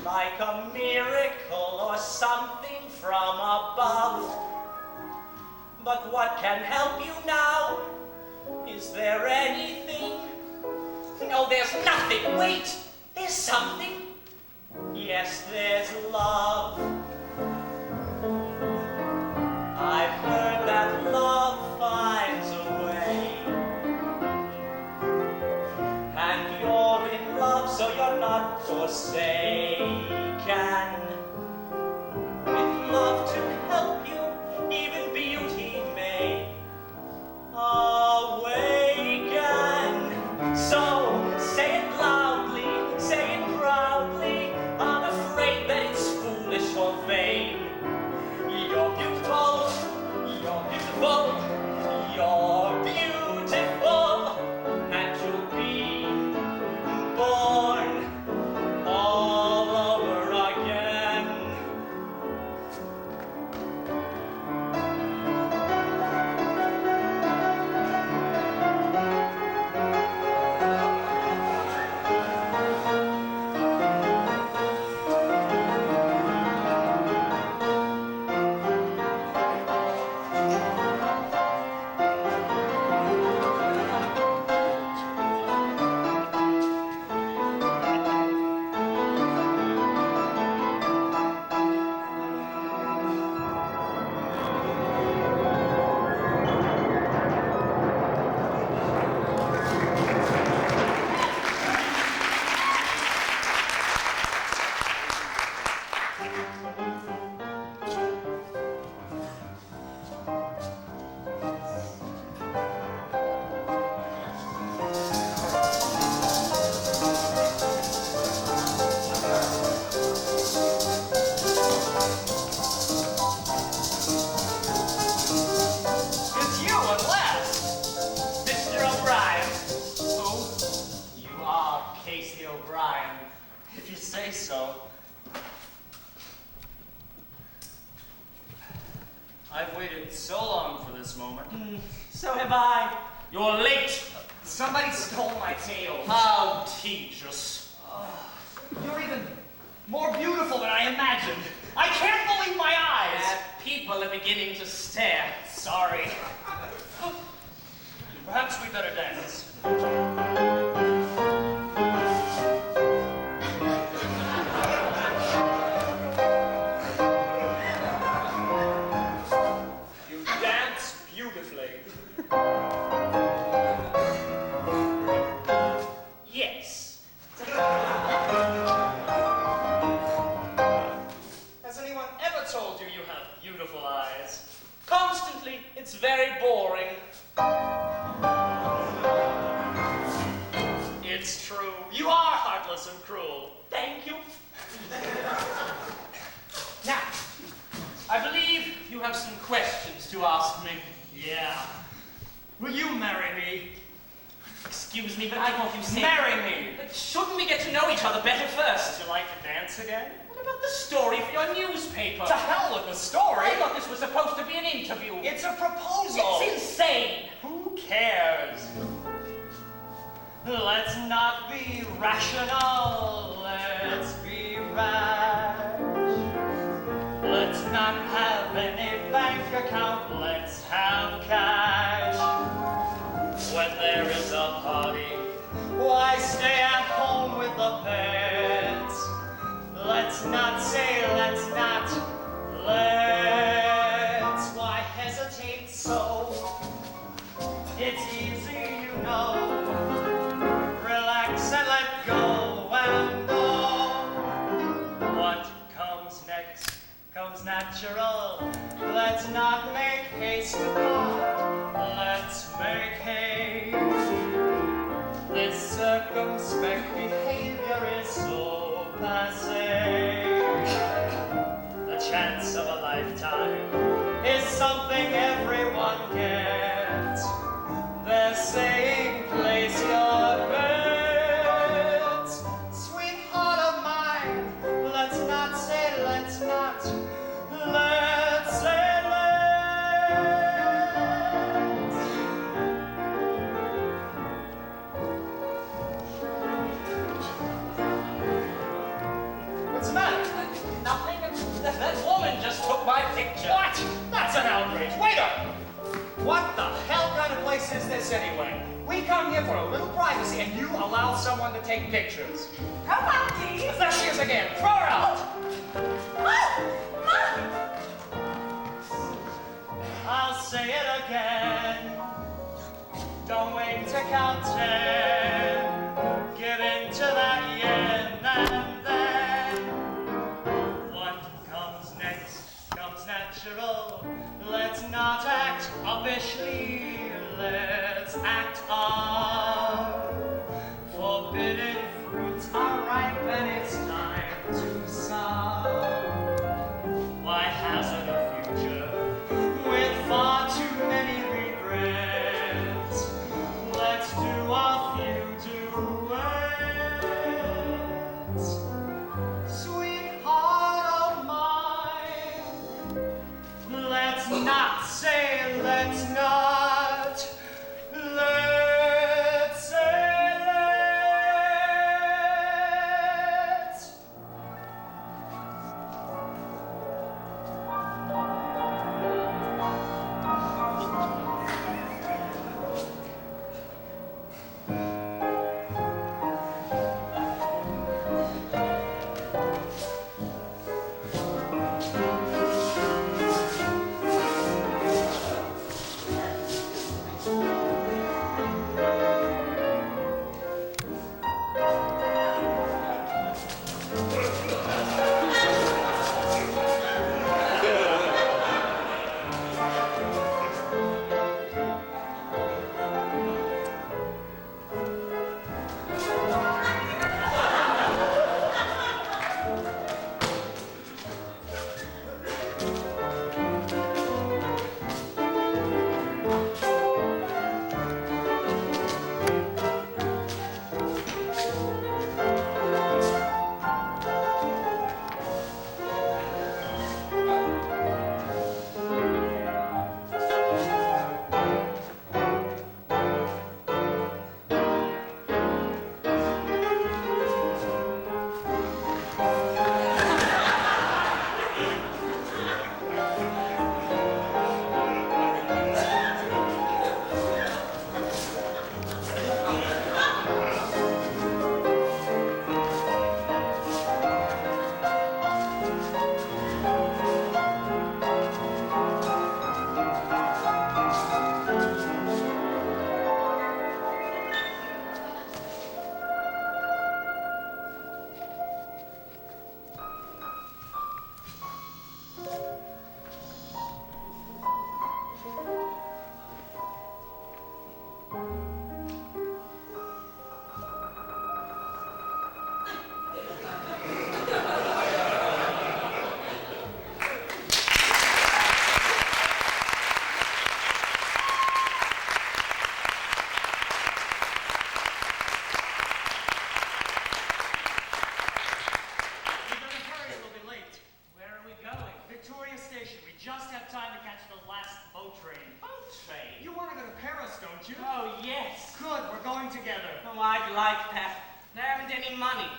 Like a miracle or something from above. But what can help you now? Is there anything? No, there's nothing. Wait, there's something. Yes, there's love. I've heard that love finds a way. And you're in love, so you're not forsaken. With love to help you, even beauty may awaken. So say it loudly, say it proudly. I'm afraid that it's foolish or vain. You're beautiful, you're beautiful, you're beautiful, and you'll be born all over again. It's you at last. Mr. O'Brien. Who? You are Casey O'Brien, if you say so. I've waited so long for this moment. So have I. You're late. Somebody stole my tail. How tedious. You're even more beautiful than I imagined. I can't believe my eyes. People are beginning to stare. Sorry. Perhaps we better dance. You dance beautifully. Yes. Has anyone ever told you you have beautiful eyes? Constantly. It's very boring. It's true. You are heartless and cruel. Thank you. Now, I believe you have some questions to ask me. Yeah. Will you marry me? Excuse me, but I thought you said... Marry me! But shouldn't we get to know each other better first? Would you like to dance again? What about the story for your newspaper? To hell with the story! I thought this was supposed to be an interview. It's a proposal! It's insane! Who cares? Let's not be rational, let's be rash. Let's not have any bank account, let's have cash. When there is a party, why stay at home with the pets? Let's not say, let's not, let's. Why hesitate so? It's easy, you know. Relax and let go and know. What comes next comes natural. Let's not make haste to part. Let's make haste. circumspect behavior is so passé. The chance of a lifetime is something everyone gets. They're saying, place your bets. Sweetheart of mine, let's not say let's not. Let's say let's. What's the matter? Nothing. That woman just took my picture. What? That's an outrage. Waiter! What the hell kind of place is this anyway? We come here for a little privacy and you allow someone to take pictures. Come on, please. There she is again. Throw her out. I'll say it again. Don't wait to count 10. Get into that yen and then. What comes next comes natural. Let's not act offishly. Let's act on. Forbidden fruits are ripe and it's time to sow. Why hazard a future with far too many regrets? Let's do a few duets. Sweetheart of mine, let's not say let's not. Let's say let's.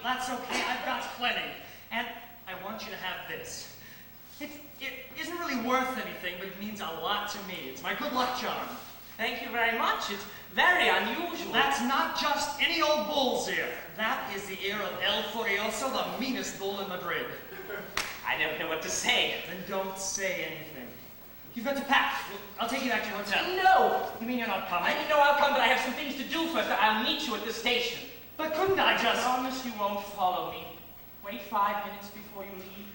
That's okay, I've got plenty. And I want you to have this. It isn't really worth anything, but it means a lot to me. It's my good luck charm. Thank you very much. It's very unusual. That's not just any old bull's ear. That is the ear of El Furioso, the meanest bull in Madrid. I don't know what to say. Then don't say anything. You've got to pack. I'll take you back to your hotel. No! You mean you're not coming? I know I'll come, but I have some things to do first. I'll meet you at the station. But couldn't I just... I promise you won't follow me. Wait 5 minutes before you leave.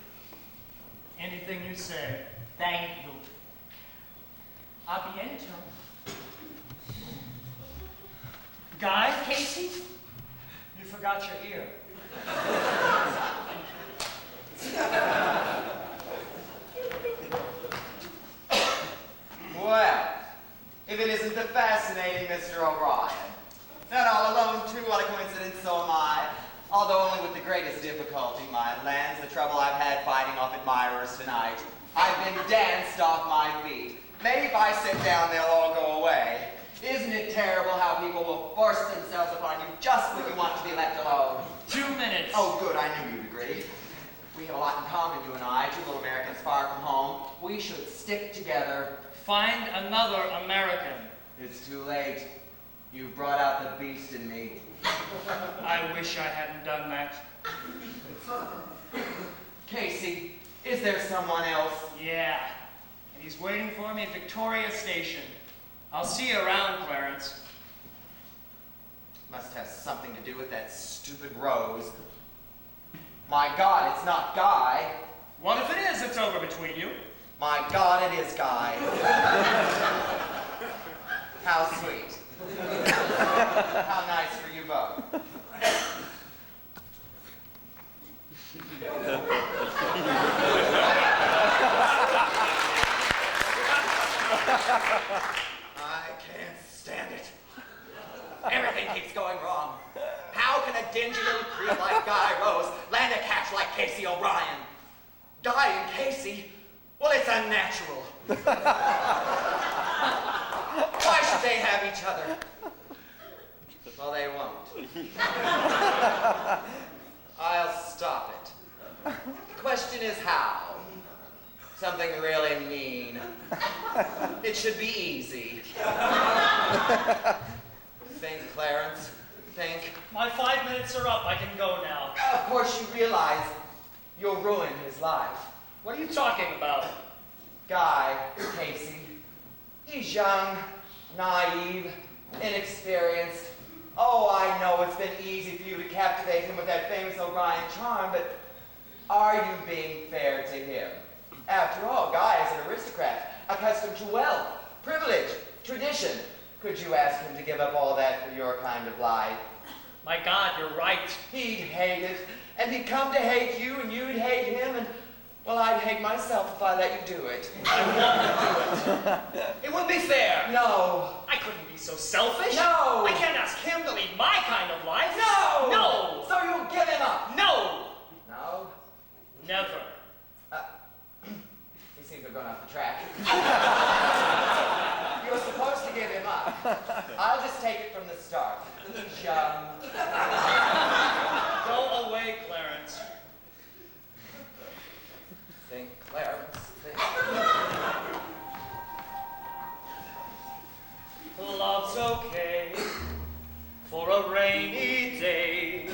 Anything you say. Thank you. A bientôt. Guy? Casey? forgot your ear. Well, if it isn't the fascinating Mr. O'Brien. Not all alone, too, what a coincidence, so am I. Although only with the greatest difficulty, my lands, the trouble I've had fighting off admirers tonight. I've been danced off my feet. Maybe if I sit down, they'll all go away. Isn't it terrible how people will force themselves upon you just when you want to be left alone? 2 minutes. Oh, good, I knew you'd agree. We have a lot in common, you and I, two little Americans far from home. We should stick together. Find another American. It's too late. You've brought out the beast in me. I wish I hadn't done that. Casey, is there someone else? Yeah, and he's waiting for me at Victoria Station. I'll see you around, Clarence. Must have something to do with that stupid Rose. My God, it's not Guy. What if it is? It's over between you. My God, it is Guy. How sweet. How nice for you both. I can't stand it. Everything keeps going wrong. How can a dingy little creep like Guy Rose land a catch like Casey O'Brien? Guy and Casey? Well, it's unnatural. Why should they have each other? Well, they won't. I'll stop it. The question is how. Something really mean. It should be easy. Think, Clarence. Think. My 5 minutes are up. I can go now. Of course you realize you'll ruin his life. What are you talking about? Guy, Casey. He's young, naive, inexperienced. Oh, I know it's been easy for you to captivate him with that famous O'Brien charm, but are you being fair to him? After all, Guy is an aristocrat, accustomed to wealth, privilege, tradition. Could you ask him to give up all that for your kind of life? My God, you're right. He'd hate it, and he'd come to hate you, and you'd hate him, and, well, I'd hate myself if I let you do it. I want to do it. It would be fair. No. I couldn't be so selfish. No. I can't ask him to lead my kind of life. No. No. So you'll give him up? No. No. Never. He seems to have gone off the track. You were supposed to give him up. I'll just take it from the start. He's young. Go away, Clarence. Think, Clarence. Think. Love's okay for a rainy day,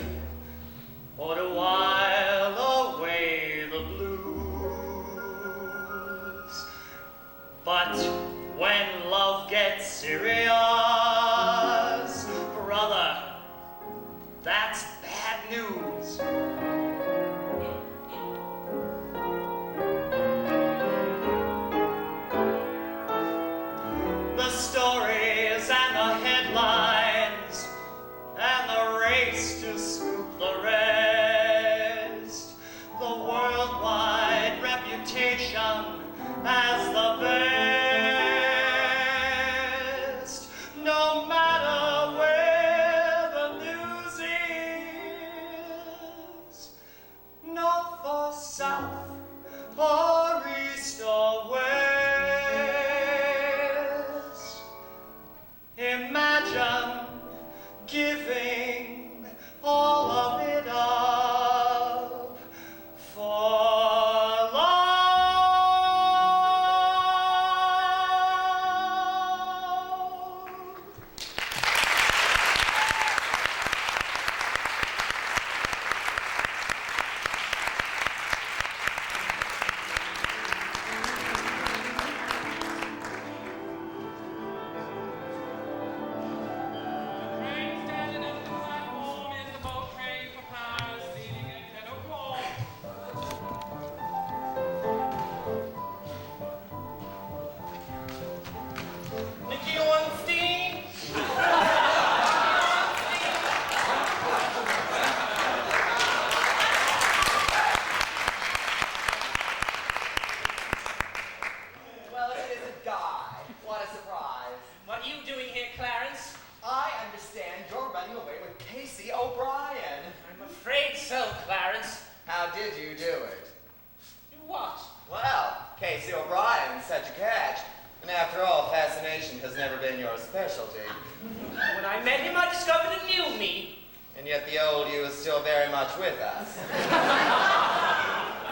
or to while away the blues. But when love gets serious, brother, that's bad news. The stories and the headlines and the race to scoop the rest, the worldwide reputation as the best. No matter where the news is, north or south or east or west, never been your specialty. When I met him, I discovered a new me. And yet the old you is still very much with us.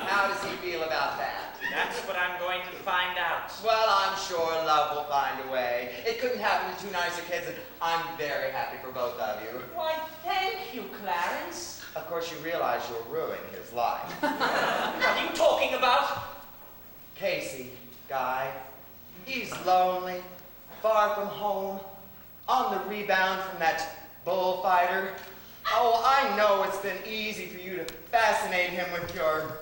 How does he feel about that? That's what I'm going to find out. Well, I'm sure love will find a way. It couldn't happen to two nicer kids, and I'm very happy for both of you. Why, thank you, Clarence. Of course, you realize you'll ruin his life. What are you talking about? Casey, Guy, he's lonely, far from home, on the rebound from that bullfighter. Oh, I know it's been easy for you to fascinate him with your...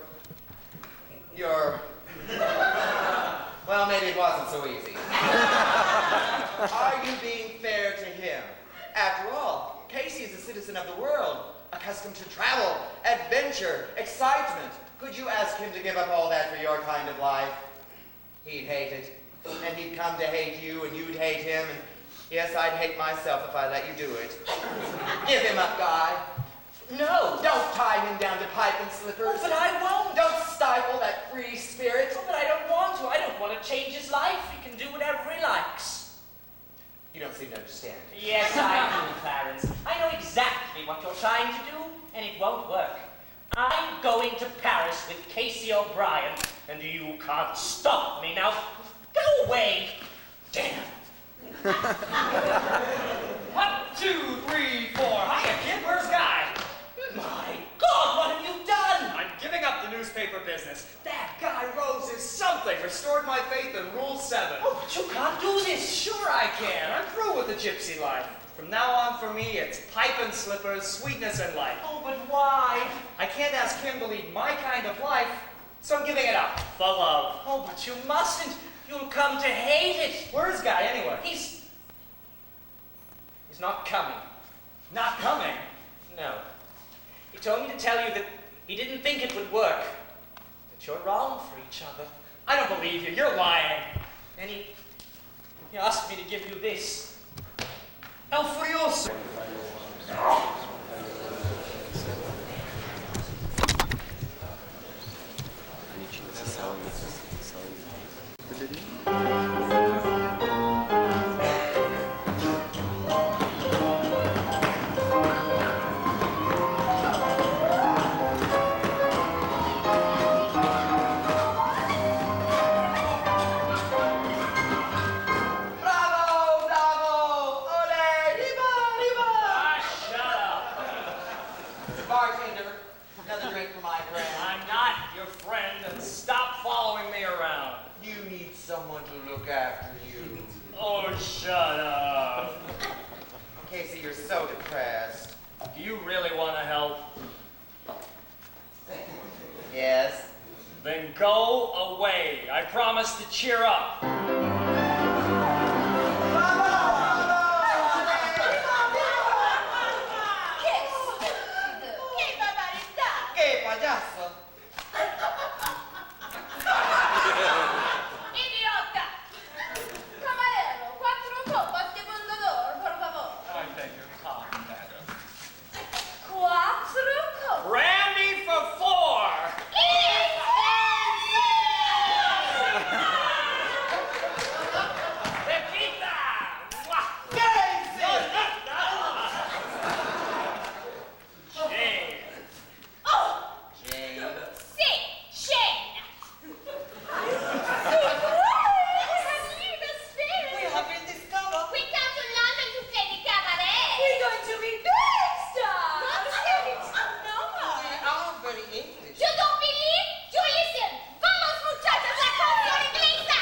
Well, maybe it wasn't so easy. Are you being fair to him? After all, Casey is a citizen of the world, accustomed to travel, adventure, excitement. Could you ask him to give up all that for your kind of life? He'd hate it, and he'd come to hate you, and you'd hate him, and yes, I'd hate myself if I let you do it. Give him up, Guy. No, don't tie him down to pipe and slippers. Oh, but I won't. Don't stifle that free spirit. Oh, but I don't want to. I don't want to change his life. He can do whatever he likes. You don't seem to understand. Yes, I do, Clarence. I know exactly what you're trying to do, and it won't work. I'm going to Paris with Casey O'Brien, and you can't stop me. Now, go away. Damn. 1, 2, 3, 4. Hiya, kid. Where's Guy? My God, what have you done? I'm giving up the newspaper business. That Guy Rose is something. Restored my faith in Rule 7. Oh, but you can't do this. Sure I can. I'm through with the gypsy life. From now on, for me, it's pipe and slippers, sweetness and light. Oh, but why? I can't ask him to lead my kind of life, so I'm giving it up. For love. Oh, but you mustn't. You'll come to hate it. Where's Guy, anyway? He's not coming. Not coming. No. He told me to tell you that he didn't think it would work. That you're wrong for each other. I don't believe you. You're lying. And he asked me to give you this. El Furioso. Someone to look after you. Oh, shut up. Casey, you're so depressed. Do you really want to help? Yes? Then go away. I promise to cheer up. ¡Qué payaso! Brandy for 4! Pepita! Mwah! Jane! Jane. We have been discovered. We come to London to play the cabaret. We're going to be big stars! We are very English. You don't believe? You listen. Vamos, muchachos, la canción inglesa.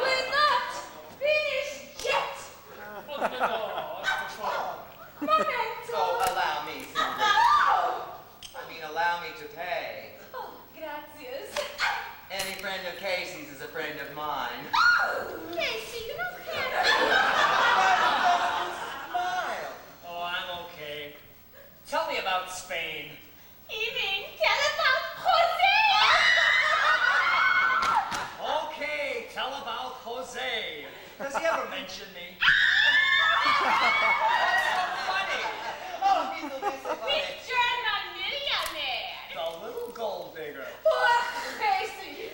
We're not finished yet! Momento! Oh, allow me, Sandra. I mean, allow me to pay. Oh, gracias. Any friend of Casey's is a friend of mine. Casey, you don't care. Smile. Oh, I'm okay. Tell me about Spain. You mean tell about Jose? Oh, Does he ever mention me? What's so funny? Oh, he's a little funny. Big German millionaire. The little gold digger. Poor Casey.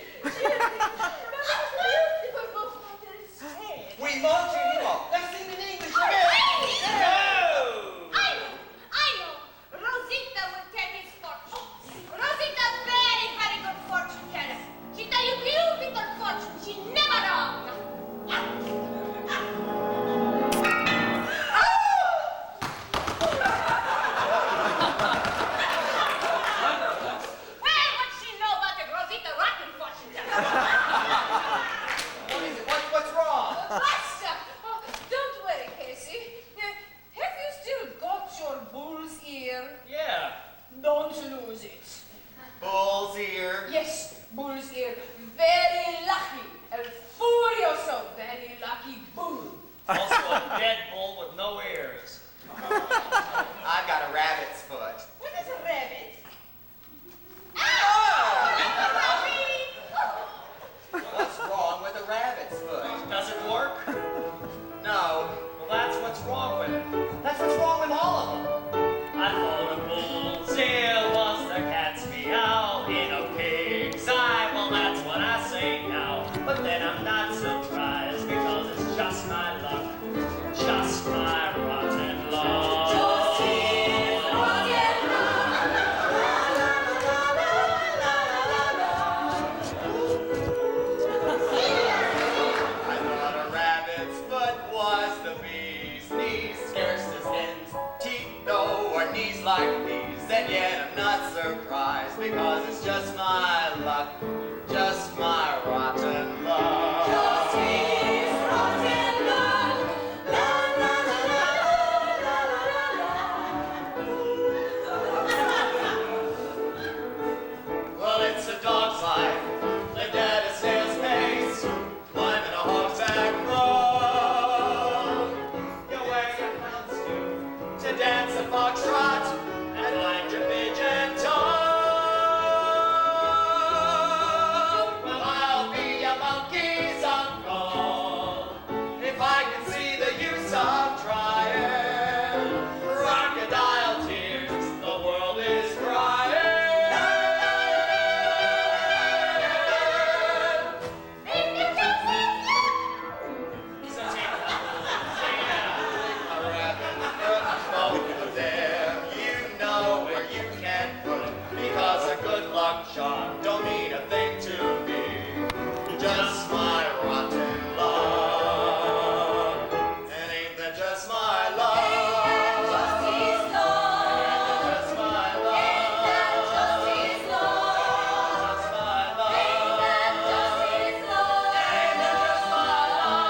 We won't turn him off. Let's sing in English again. No! I know. Rosita will tell his fortune. Rosita, very, very good fortune teller. She tell you beautiful fortune. She never wrong. Well, what she know about the Rosita rotten fortune teller? What is it? What's wrong? Basta! Oh, don't worry, Casey. Have you still got your bull's ear? Yeah. Don't lose it. Bull's ear. Yes, bull's ear. Very lucky. El furioso. Very lucky bull. Also a dead bull with no ears. I've got a rabbit's foot. What is a rabbit? What's wrong with a rabbit's foot? Does it work? No. Well, that's what's wrong with it. That's what's wrong with all of them. I thought a bull's ear was the cat's meow in a pig's eye. Well, that's what I say now. But then I'm not surprised because it's just my luck. Just my rotten luck. I thought a rabbit's foot was the bee's knees, scarce as hen's teeth, though, or knees like these. And yet I'm not surprised because it's just my luck, just my rotten luck. Just his rotten luck. La la la la la la la la. Well, it's a dog's life, lived at a snail's pace, climbing a hog's back road. You wear your hounds to dance a foxtrot and like your pigeon toad. Well, I'll be a monkey's uncle if I can see the use of trying. Crocodile tears, the world is crying. Because a good luck charm don't mean a thing to me. Just my rotten luck. And ain't that just my luck? Ain't that just his luck? Ain't that just my luck? Ain't that just his luck? Just my luck. Ain't that just his luck? Ain't that just my luck?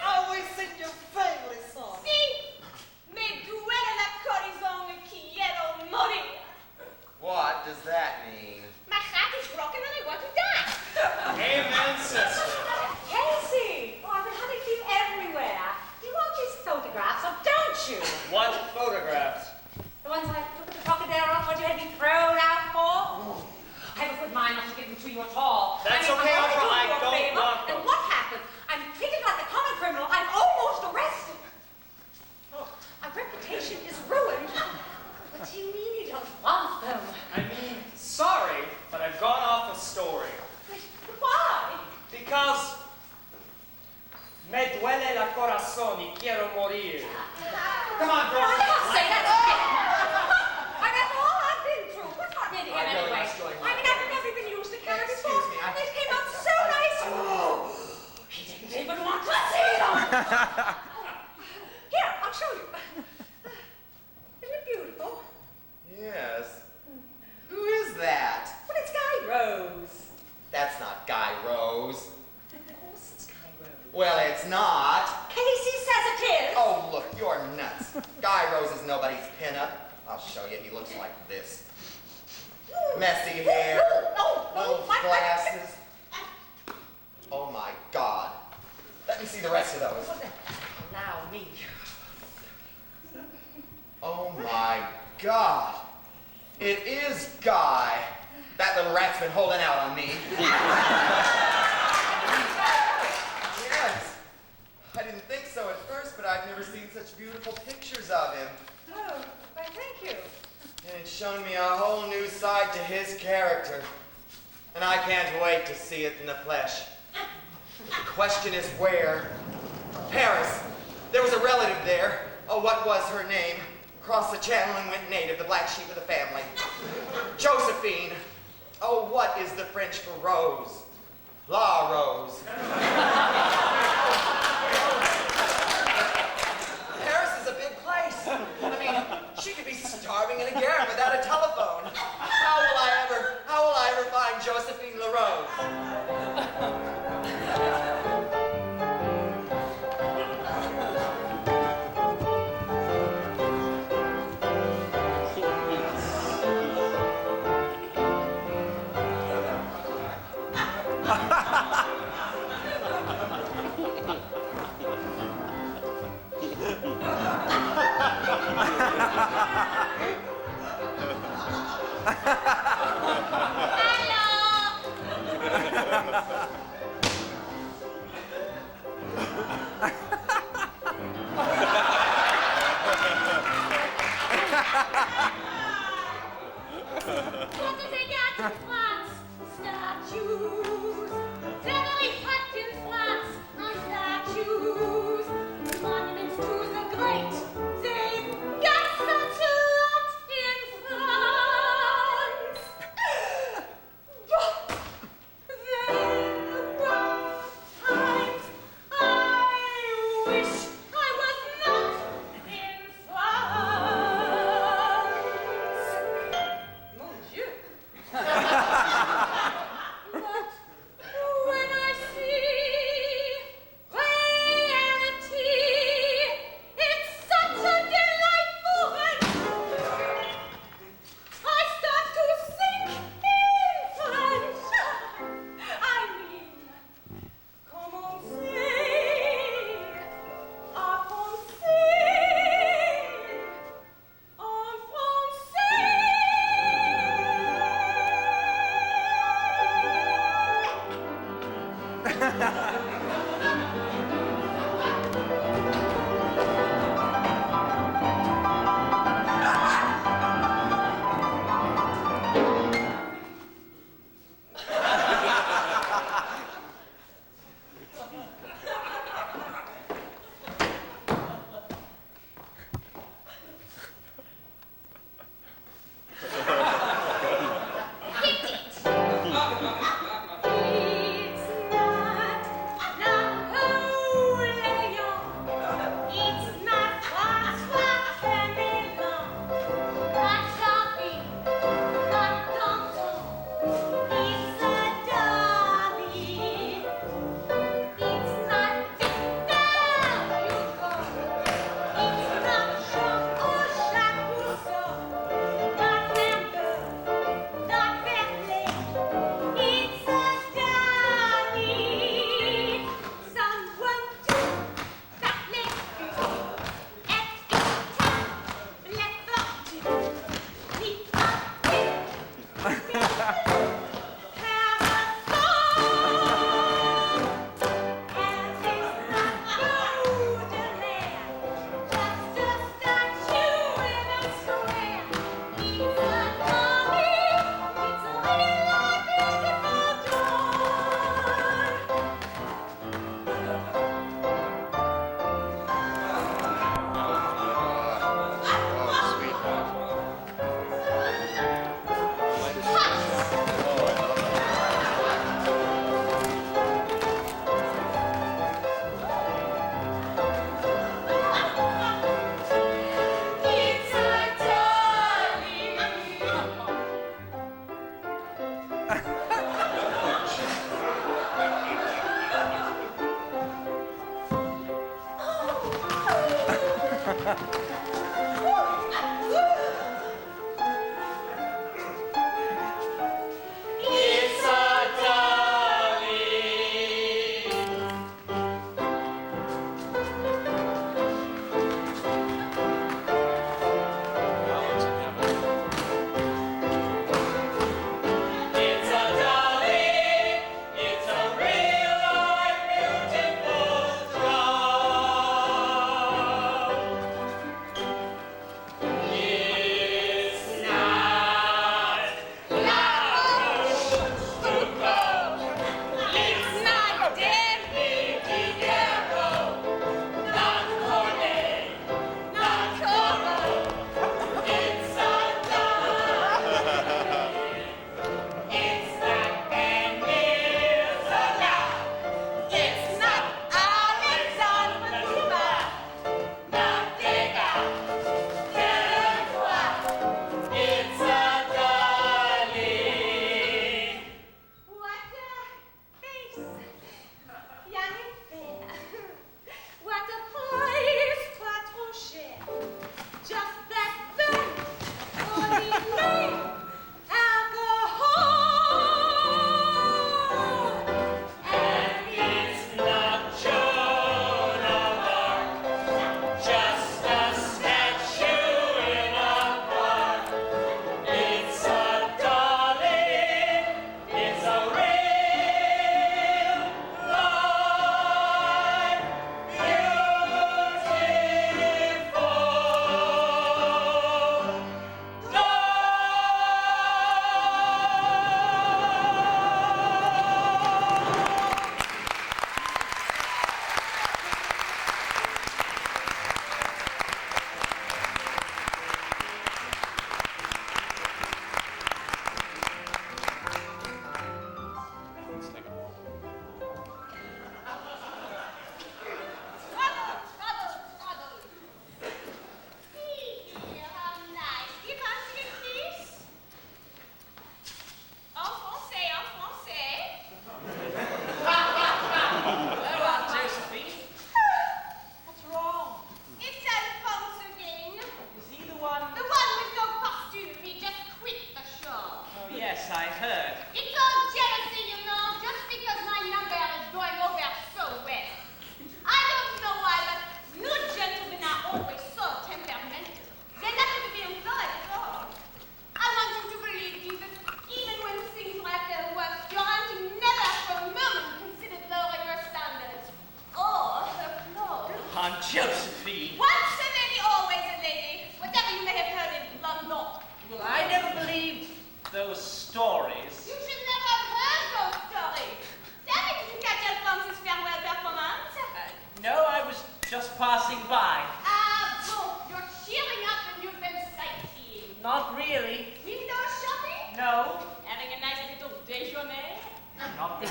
Always sing your favorite song. Me duele la corazón y quiero morir. What does that mean? My heart is broken and I want to die. Amen, sister. Casey! Oh, I've been hunting for you everywhere. Do you want these photographs or don't you? What photographs? The ones I took at the Trocadero, what you had me thrown out for? I have a good mind not to give them to you at all. That's I mean, okay, I'm only Oprah, doing I you a don't favor, want them. And what happened? I'm treated like a common criminal. I'm almost arrested. Oh, my reputation is ruined. What do you mean you don't want them? I mean, sorry, but I've gone off a story. But why? Because me duele la corazón y quiero morir. Come on, girl. I don't say that again. I mean, after all I've been through, what's not in him I know anyway? what's going on. I mean, I've never been used to carry Excuse before. me, And they came out so nice. Oh, he didn't even want to see them. Here, I'll show you. Isn't it beautiful? Yes. Who is that? Well, it's Guy Rose. That's not Guy Rose. Of course it's Guy Rose. Well, it's not. Casey says it is. Oh, look, you're nuts. Guy Rose is nobody's pinup. I'll show you. He looks like this. Messy hair, No, little glasses. Oh my God. Let me see the rest of those. Allow me. Oh my God. It is Guy. That little rat's been holding out on me. Yes. I didn't think so at first, but I've never seen such beautiful pictures of him. Oh, why, thank you. And it's shown me a whole new side to his character. And I can't wait to see it in the flesh. The question is where? Paris. There was a relative there. Oh, what was her name? Crossed the channel and went native, the black sheep of the family. Josephine. Oh, what is the French for rose? La Rose. Paris is a big place. I mean, she could be starving in a garret without a telephone. How will I ever find Josephine La Rose? What do they got in France? Statues. Deadly hacked in France on statues. Monuments to the great. They've got such a lot in France. But there were times I wish I was not in France. Mon Dieu. But when I see reality, it's such a delightful thing. I start to sink in French. I mean, commencer à penser en français. It's not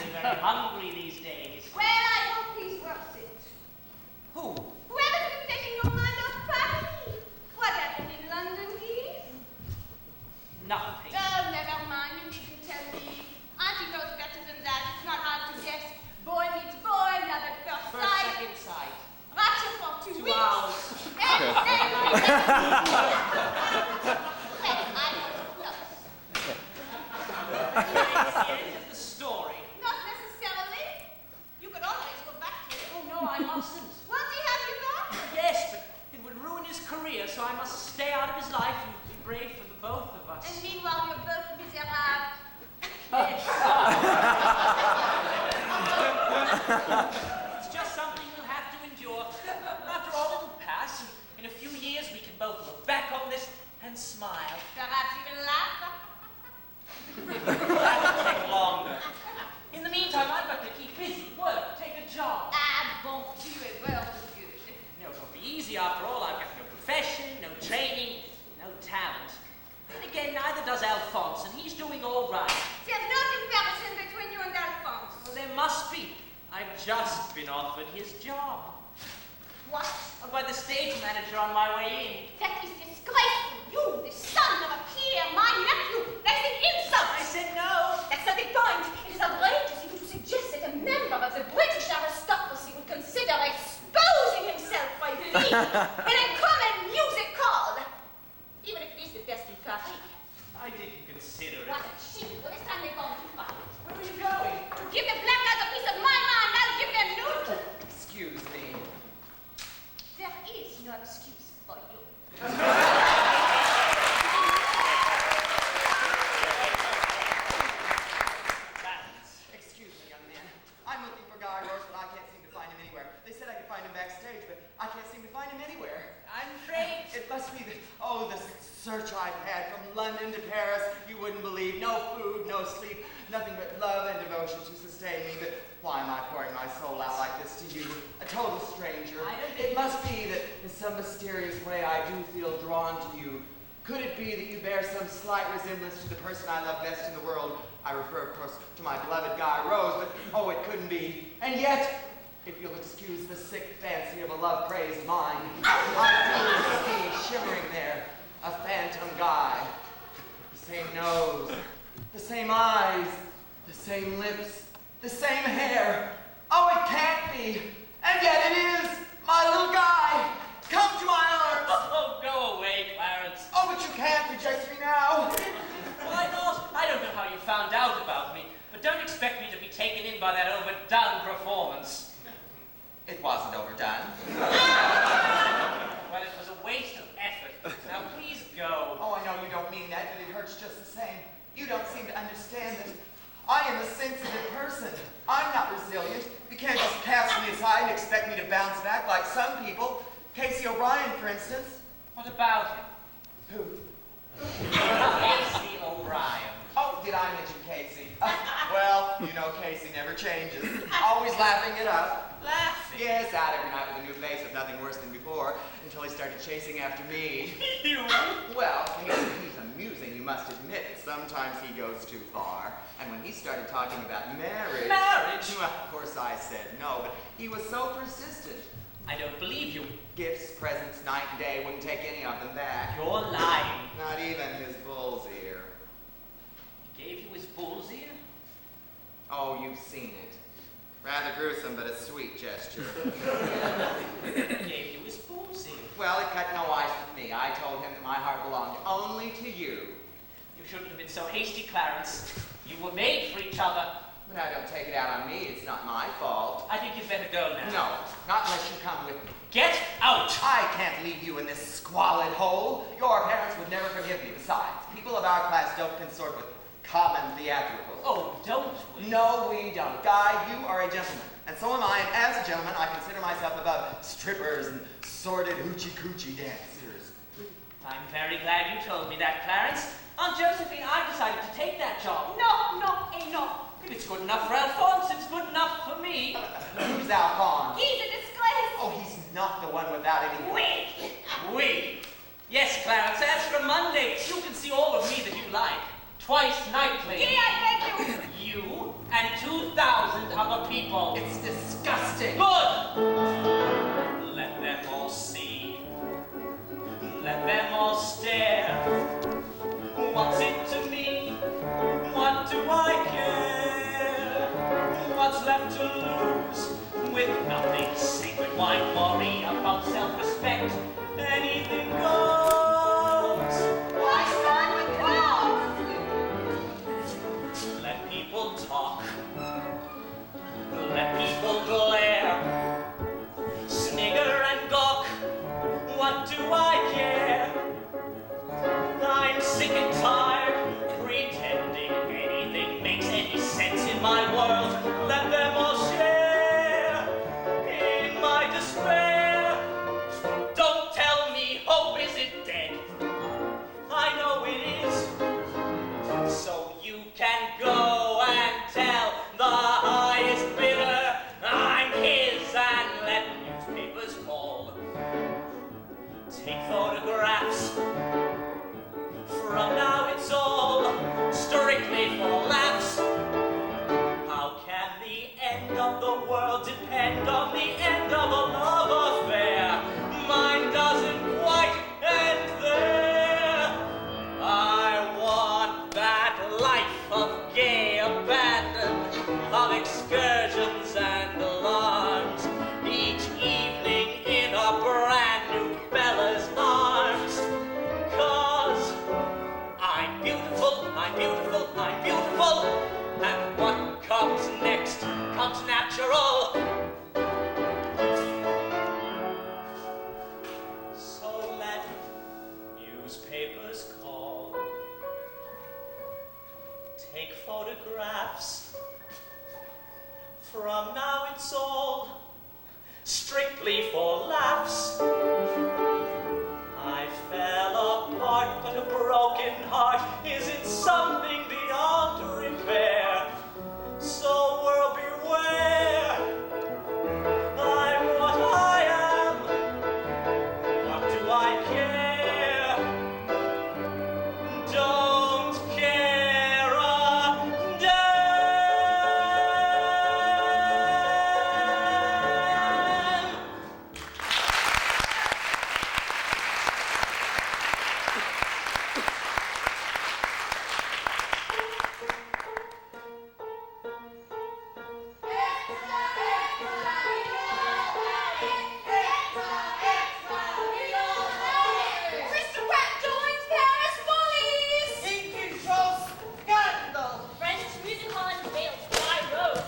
are very hungry these days. Well, I hope he's worth it. Who? Whoever's been taking your mind off property. What happened in London, Keith? Nothing. Oh, never mind. You needn't tell me. Auntie knows better than that. It's not hard to guess. Boy meets boy, love at first First, sight. second sight. Rapture for 2 2 weeks. hours. And then well, I was close. It's the end of the story. Not necessarily. You could always go back to it. Oh no, I mustn't. Won't he have you back? Yes, but it would ruin his career, so I must stay out of his life and be brave for the both of us. And meanwhile, you're both miserable. It's just something we'll have to endure. After all, it'll pass, and in a few years we can both look back on this and smile. Perhaps even laugh. That'll take longer. In the meantime, I've got to keep busy, work, take a job. Ah, bon Dieu, well good. No, it won't be easy after all. I've got no profession, no training, no talent. Then again, neither does Alphonse, and he's doing all right. There's no comparison between you and Alphonse. Well, there must be. I've just been offered his job. What? By the stage manager on my way in. That is disgraceful. You, the son of a peer, my nephew, that's an insult. I said no. That's not the point. It is outrageous if you suggest that a member of the British aristocracy would consider exposing himself by being in a common music hall, even if it is the best in Paris. I didn't consider it. What a cheat. Well, this time they've gone too far. Where are you going? To give the black guys a piece of my mind, I'll give them news. Excuse me. There is no excuse for you. Excuse me, young man. I'm looking for Guy Rose, but I can't seem to find him anywhere. They said I could find him backstage, but I can't seem to find him anywhere. I'm afraid. It must be the search I've had from London to Paris. You wouldn't believe. No food, no sleep, nothing but love and devotion to sustain me. But why am I pouring my soul out like this to you, a total stranger? It must be that in some mysterious way I do feel drawn to you. Could it be that you bear some slight resemblance to the person I love best in the world? I refer, of course, to my beloved Guy Rose, but oh, it couldn't be. And yet, if you'll excuse the sick fancy of a love-crazed mind, I do see shimmering there a phantom Guy. The same nose, the same eyes, the same lips, the same hair. Oh, it can't be. And yet it is, my little Guy. Come to my arms. Oh, go away, Clarence. Oh, but you can't reject me now. Why not? I don't know how you found out about me, but don't expect me to be taken in by that overdone performance. It wasn't overdone. Well, it was a waste of effort. Now, please go. Oh, I know you don't mean that, but it hurts just the same. You don't seem to understand that I am a sensitive person. I'm not resilient. You can't just cast me aside and expect me to bounce back like some people. Casey O'Brien, for instance. What about him? Who? Casey O'Brien. Oh, did I mention Casey? Well, you know Casey never changes. Always laughing it up. Laughing? Yes, out every night with a new face of nothing worse than before, until he started chasing after me. You? Well, he's amusing, you must admit. Sometimes he goes too far. And when he started talking about marriage... Marriage? Well, of course I said no, but he was so persistent. I don't believe you. Gifts, presents, night and day, wouldn't take any of them back. You're lying. Not even his bull's ear. He gave you his bull's ear? Oh, you've seen it. Rather gruesome, but a sweet gesture. He gave you his bull's ear. Well, it cut no ice with me. I told him that my heart belonged only to you. You shouldn't have been so hasty, Clarence. You were made for each other. But I don't take it out on me. It's not my fault. I think you'd better go now. No, not unless you come with me. Get out! I can't leave you in this squalid hole. Your parents would never forgive me. Besides, people of our class don't consort with common theatricals. Oh, don't we? No, we don't. Guy, you are a gentleman. And so am I, and as a gentleman, I consider myself above strippers and sordid hoochie-coochie dancers. I'm very glad you told me that, Clarence. Aunt Josephine, I decided to take that job. No, no. If it's good enough for Alphonse, it's good enough for me. Who's Alphonse? He's a disgrace. Oh, he's not the one without any... We. Yes, Clarence, as from Monday, you can see all of me that you like. Twice nightly. Gee, I beg you. You? and 2,000 other people. It's disgusting. Good! Let them all see. Let them all stare. What's it to me? What do I care? What's left to lose? With nothing sacred, why worry about self-respect? Anything goes. Why stand with crowds? Let people talk. Let people glare. Snigger and gawk. What do I care? I'm sick and tired pretending anything makes any sense in my world. Let them all share in my despair. Don't tell me hope isn't dead. I know it is. So you can go and tell the highest bidder I'm his and let newspapers call. Take photographs. From now it's all strictly for laughs. How can the end of the world depend on the end of a love affair? Mine doesn't quite end there. I want that life of gay abandon, of excursions and alarms, each evening in a brand new Bella's arms. 'Cause I'm beautiful, I'm beautiful, I'm beautiful, and what comes next comes natural. So let newspapers call, take photographs. From now it's all strictly for laughs. I fell apart, but a broken heart isn't something beyond repair. So world beware. I'm what I am. What do I care? Don't care a damn. Mr. Pratt joins Paris Follies! Inky show scandal. French music hall in Wales, by road.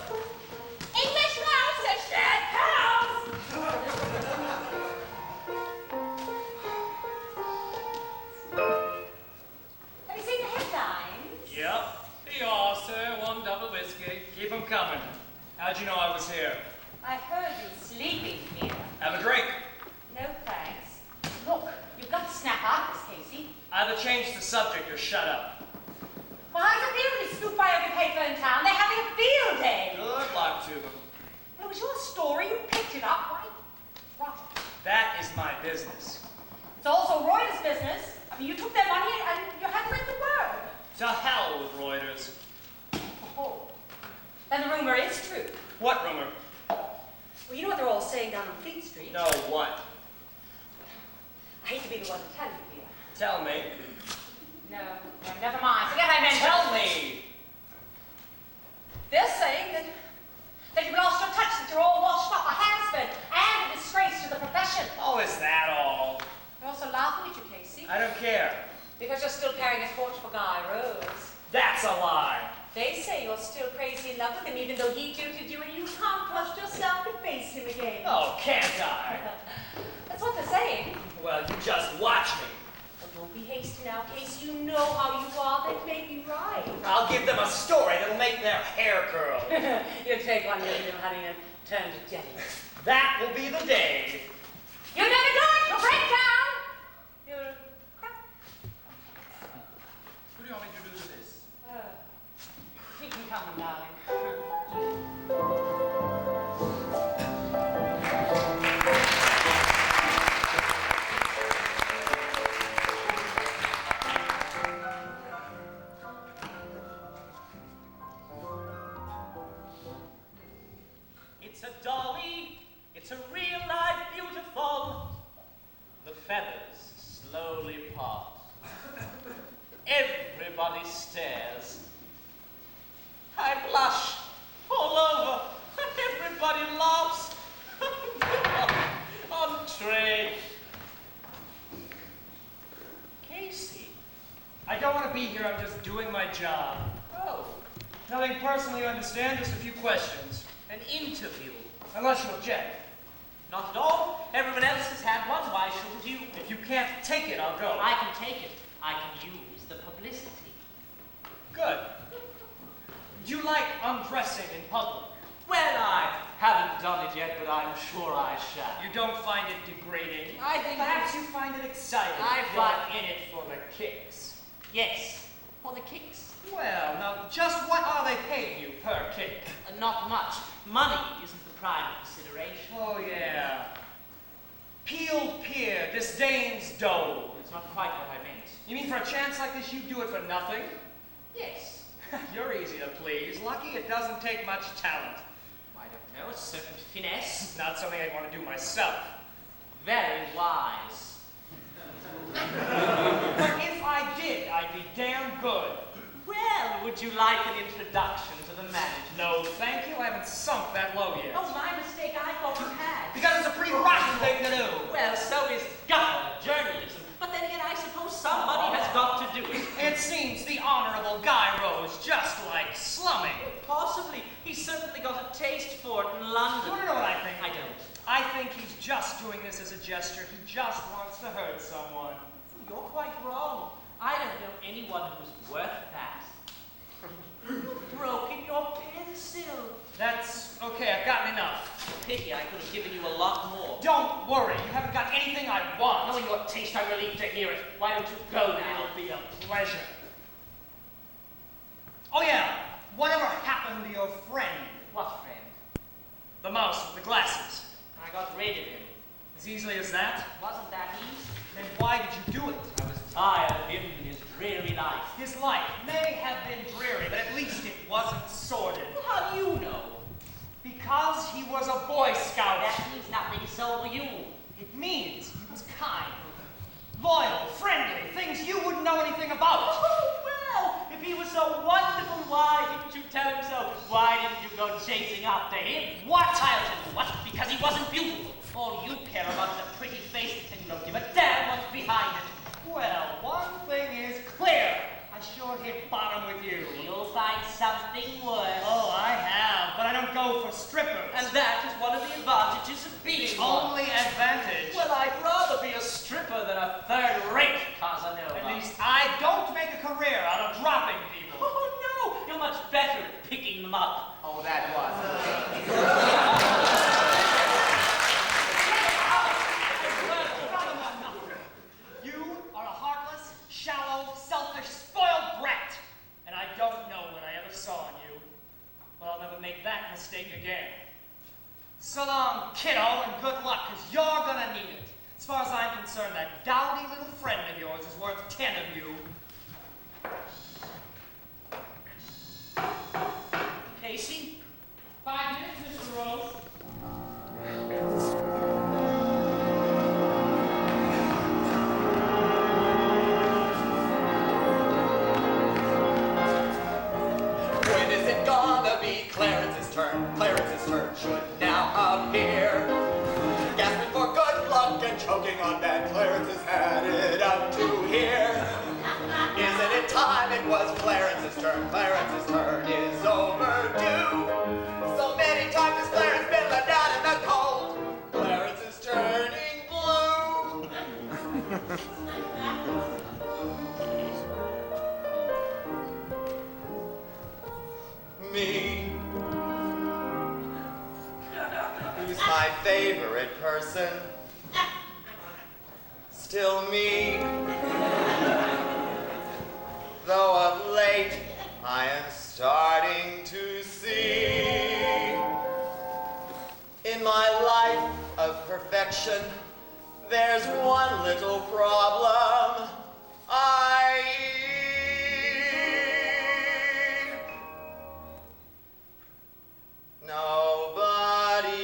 English house at shared house! Have you seen the headlines? Yep. Here you are, sir. One double whiskey. Keep 'em coming. How'd you know I was here? I heard you sleeping here. Have a drink. No thanks. Look, you've got to snap out of this, Casey. Either change the subject or shut up. Well, how does it feel when you scoop by every paper in town? They're having a field day. Good luck to them. It was your story. You picked it up, right? What? That is my business. It's also Reuters' business. I mean, you took their money and you haven't written a word. To hell with Reuters. Oh. Then the rumor is true. What rumor? Well, you know what they're all saying down on Fleet Street? No, what? I hate to be the one to tell you, dear. Tell me. No, never mind. Forget I mentioned. Tell me! They're saying that you've lost your touch, that you're all washed up, a has-been, and a disgrace to the profession. Oh, is that all? They're also laughing at you, Casey, I don't care. because you're still carrying a torch for Guy Rose. That's a lie. They say you're still crazy in love with him, even though he jilted you and you can't trust yourself to face him again. Oh, can't I? That's what they're saying. Well, you just watch me. Well, don't be hasty now, Casey. You know how you are. That may be right. I'll give them a story that'll make their hair curl. You'll take one little honey and turn to jelly. That will be the day. You never do it! You'll break down! You'll crack. What do you want me to do with this? Keep them coming, darling. It's a dolly. It's a real life beautiful. The feathers slowly part. Everybody stares. I blush all over. Everybody laughs. Entree. Casey. I don't want to be here, I'm just doing my job. Oh, Nothing personally, you understand, just a few questions. an interview. Unless you object. Not at all. Everyone else has had one. Why shouldn't you? If you can't take it, I'll go. I can take it. I can use the publicity. Good. Do you like undressing in public? Well, I haven't done it yet, but I'm sure I shall. You don't find it degrading? I think Perhaps you find it exciting. I You're find- in it for the kicks. Yes, for the kicks. Well, now, just what are they paying you per kick? Not much. Money isn't the prime consideration. Oh, yeah. Peeled pear disdains dough. It's not quite what I meant. You mean for a chance like this, you do it for nothing? Yes. You're easy to please. Lucky it doesn't take much talent. I don't know. A certain finesse. Not something I'd want to do myself. Very wise. But if I did, I'd be damn good. Well, would you like an introduction to the manager? No, thank you. I haven't sunk that low yet. Oh, my mistake. I thought you had. Because it's a pretty rotten thing to do. Well, so is gutter journalism. But then again, I suppose somebody has got to do it. It seems the Honorable Guy Rose just like slumming. Possibly. He's certainly got a taste for it in London. You want to know what I think? I don't. I think he's just doing this as a gesture. He just wants to hurt someone. You're quite wrong. I don't know anyone who's worth that. You've broken your pencil. That's okay. I've gotten enough. Pity, I could have given you a lot more. Don't worry. You haven't got anything I want. Knowing your taste, I'm relieved to hear it. Why don't you go now? It'll be a pleasure. Oh, yeah. Whatever happened to your friend? What friend? The mouse with the glasses. I got rid of him. As easily as that? Wasn't that easy? Then why did you do it? I was tired of him and his dreary life. His life may have been dreary, but at least it wasn't sordid. Well, how do you know? Because he was a Boy Scout. That means nothing, so were you. It means he was kind, loyal, friendly, things you wouldn't know anything about. Oh, well, if he was so wonderful, why didn't you tell him so? Why didn't you go chasing after him? What? I'll tell you what, because he wasn't beautiful. All you care about is a pretty face, and you don't give a damn what's behind it. Well, one thing is clear. I sure hit bottom with you. You'll find something worse. Oh, I have, but I don't go for strippers. And that is one of the advantages of being one. Only advantage. Well, I'd rather be a stripper than a third-rate Casanova. At least I don't make a career out of dropping people. Oh, no! You're much better at picking them up. Oh, that was. You are a heartless, shallow, selfish, spoiled brat. And I don't know what I ever saw in you. But I'll never make that mistake again. So long, kiddo, and good luck, because you're gonna need it. As far as I'm concerned, that dowdy little friend of yours is worth 10 of you. Casey? 5 minutes, Mr. Rose. When is it gonna be Clarence's turn? Clarence's turn should now appear. Gasping for good luck and choking on bad, Clarence has had it up to here. Isn't it time it was Clarence's turn? Clarence's turn is overdue. So many times has Clarence been left out in the cold. Clarence is turning blue. Me. Who's my favorite person? Still me. Though of late I am starting to see in my life of perfection there's one little problem. Nobody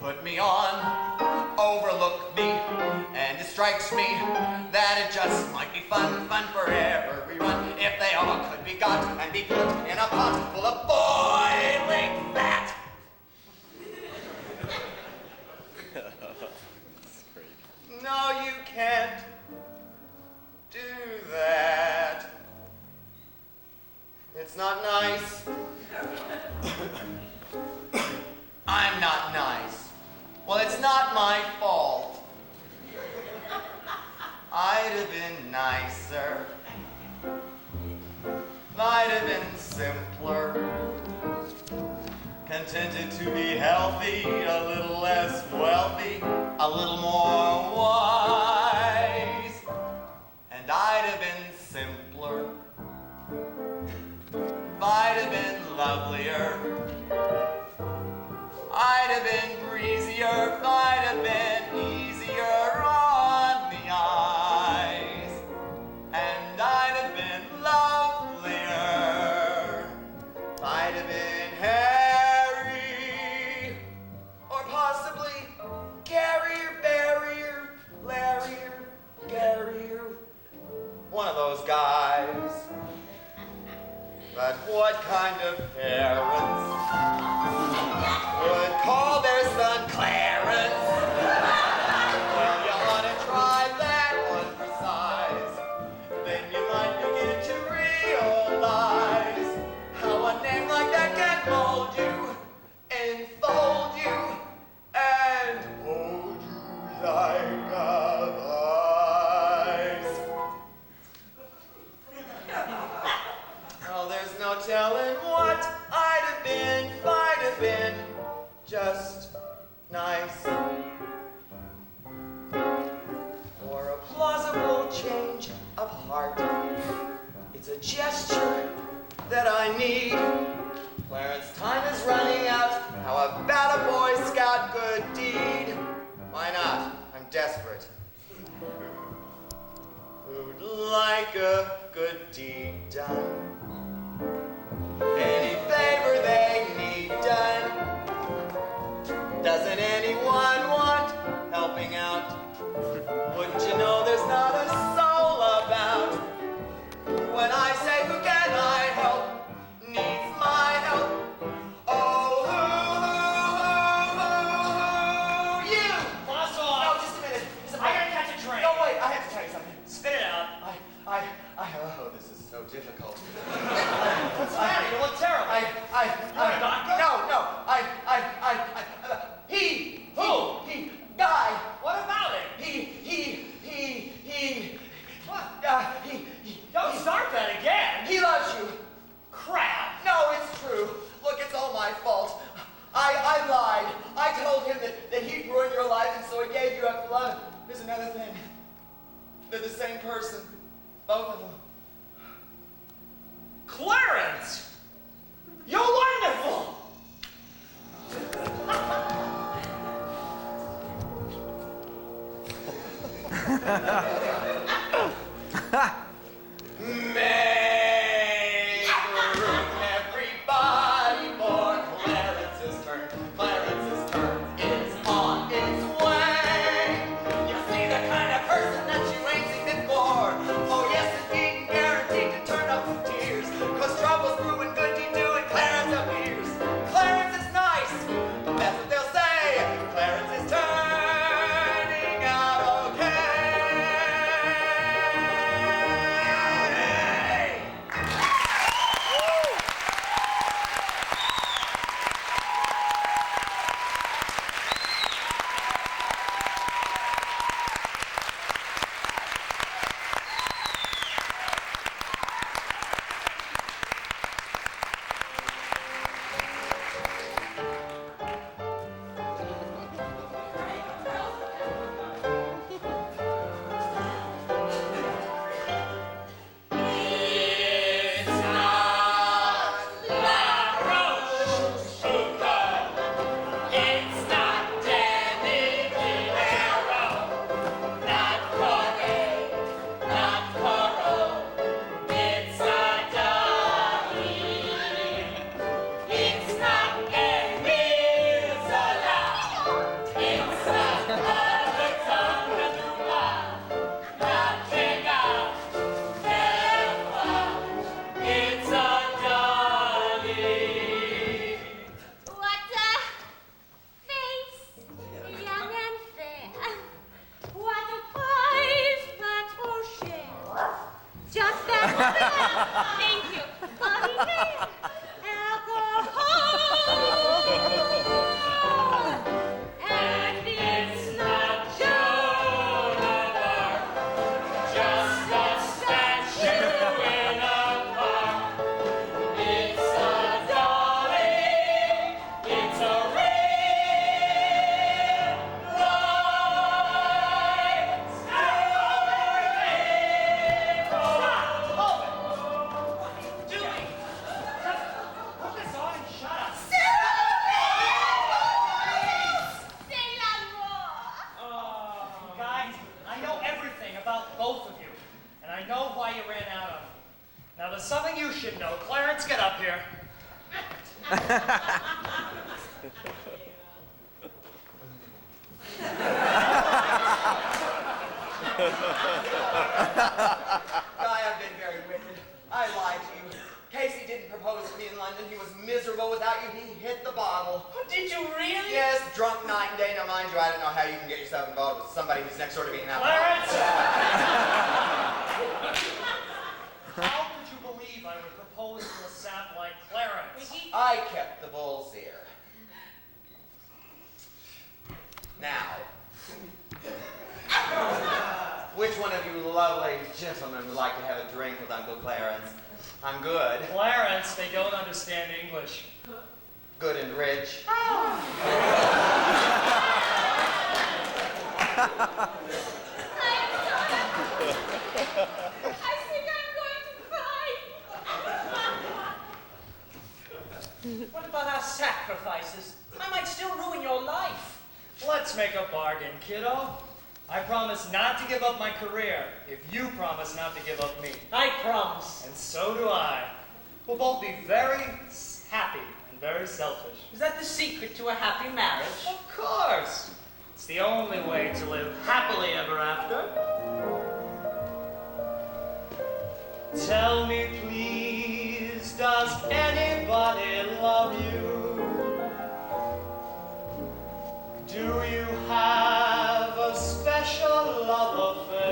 put me on, overlook me, and it strikes me that it just might be fun for every run if they all could be got and be put in a pot full of boiling fat. No, you can't do that. It's not nice. I'm not nice. Well, it's not my fault. I'd have been nicer. I'd have been simpler. Contented to be healthy, a little less wealthy, a little more wise. And I'd have been simpler. I'd have been lovelier. I'd have been breezier. I'd have been easier on the eyes. And I'd have been lovelier. I'd have been Harry. Or possibly Garrier, Barrier, Larrier, Garrier. One of those guys. But what kind of parents would call their son Clarence? Well, you ought to try that one for size. Then you might begin to realize how a name like that can mold you, enfold you, and hold you like a vice. Oh, there's no telling what I'd have been if I'd have been just nice. Or a plausible change of heart. It's a gesture that I need. Clarence, time is running out. How about a Boy Scout good deed? Why not? I'm desperate. Who'd like a good deed done? Any favor they need done. Doesn't anyone want helping out? Wouldn't you know there's not a soul about? When I say who can I help, needs my help. Oh, who, you! Boss off! No, just a minute. I gotta catch a train. No, wait, I have to tell you something. Spit it out. Oh, this is so difficult. What's the matter? You look terrible. He died. What about it? What? Don't start that again. He loves you. Crap. No, it's true. Look, it's all my fault. I lied. I told him that he'd ruin your life, and so he gave you up love. There's another thing. They're the same person. Both of them. Clarence! You're wonderful! Make room, everybody, for Clarence's turn. Clarence's turn is on its way. You'll see the kind of person that you ain't seen before. Oh yes, indeed, guaranteed to turn up some tears. 'Cause trouble's brewing, good deed doing, Clarence appears. Clarence is nice, that's what they'll say. Clarence is turning out okay. Thank you. Alcohol. And it's not Joan just a statue in a park. It's a darling. It's a red wine. Doing? Just put this on and shut up. C'est l'amour. Guys, I know everything about both of you, and I know why you ran out on me. Now, there's something you should know. Clarence, get up here. I have been very wicked. I lied to you. Casey didn't propose to me in London. He was miserable without you. He hit the bottle. Did you really? Yes, drunk night and day. Now, mind you, I don't know how you can get yourself involved with somebody who's next door to being an alcoholic. Clarence! How could you believe I would propose to a sap like Clarence? I kept the bull's ear. Now, which one of you lovely gentlemen would like to have a drink with Uncle Clarence? I'm good. Clarence, they don't understand English. Good and rich. I think I'm going to cry. What about our sacrifices? I might still ruin your life. Let's make a bargain, kiddo. I promise not to give up my career if you promise not to give up me. I promise. And so do I. We'll both be very happy and very selfish. Is that the secret to a happy marriage? Of course. It's the only way to live happily ever after. Tell me, please, does anybody love you? Do you have a special love affair?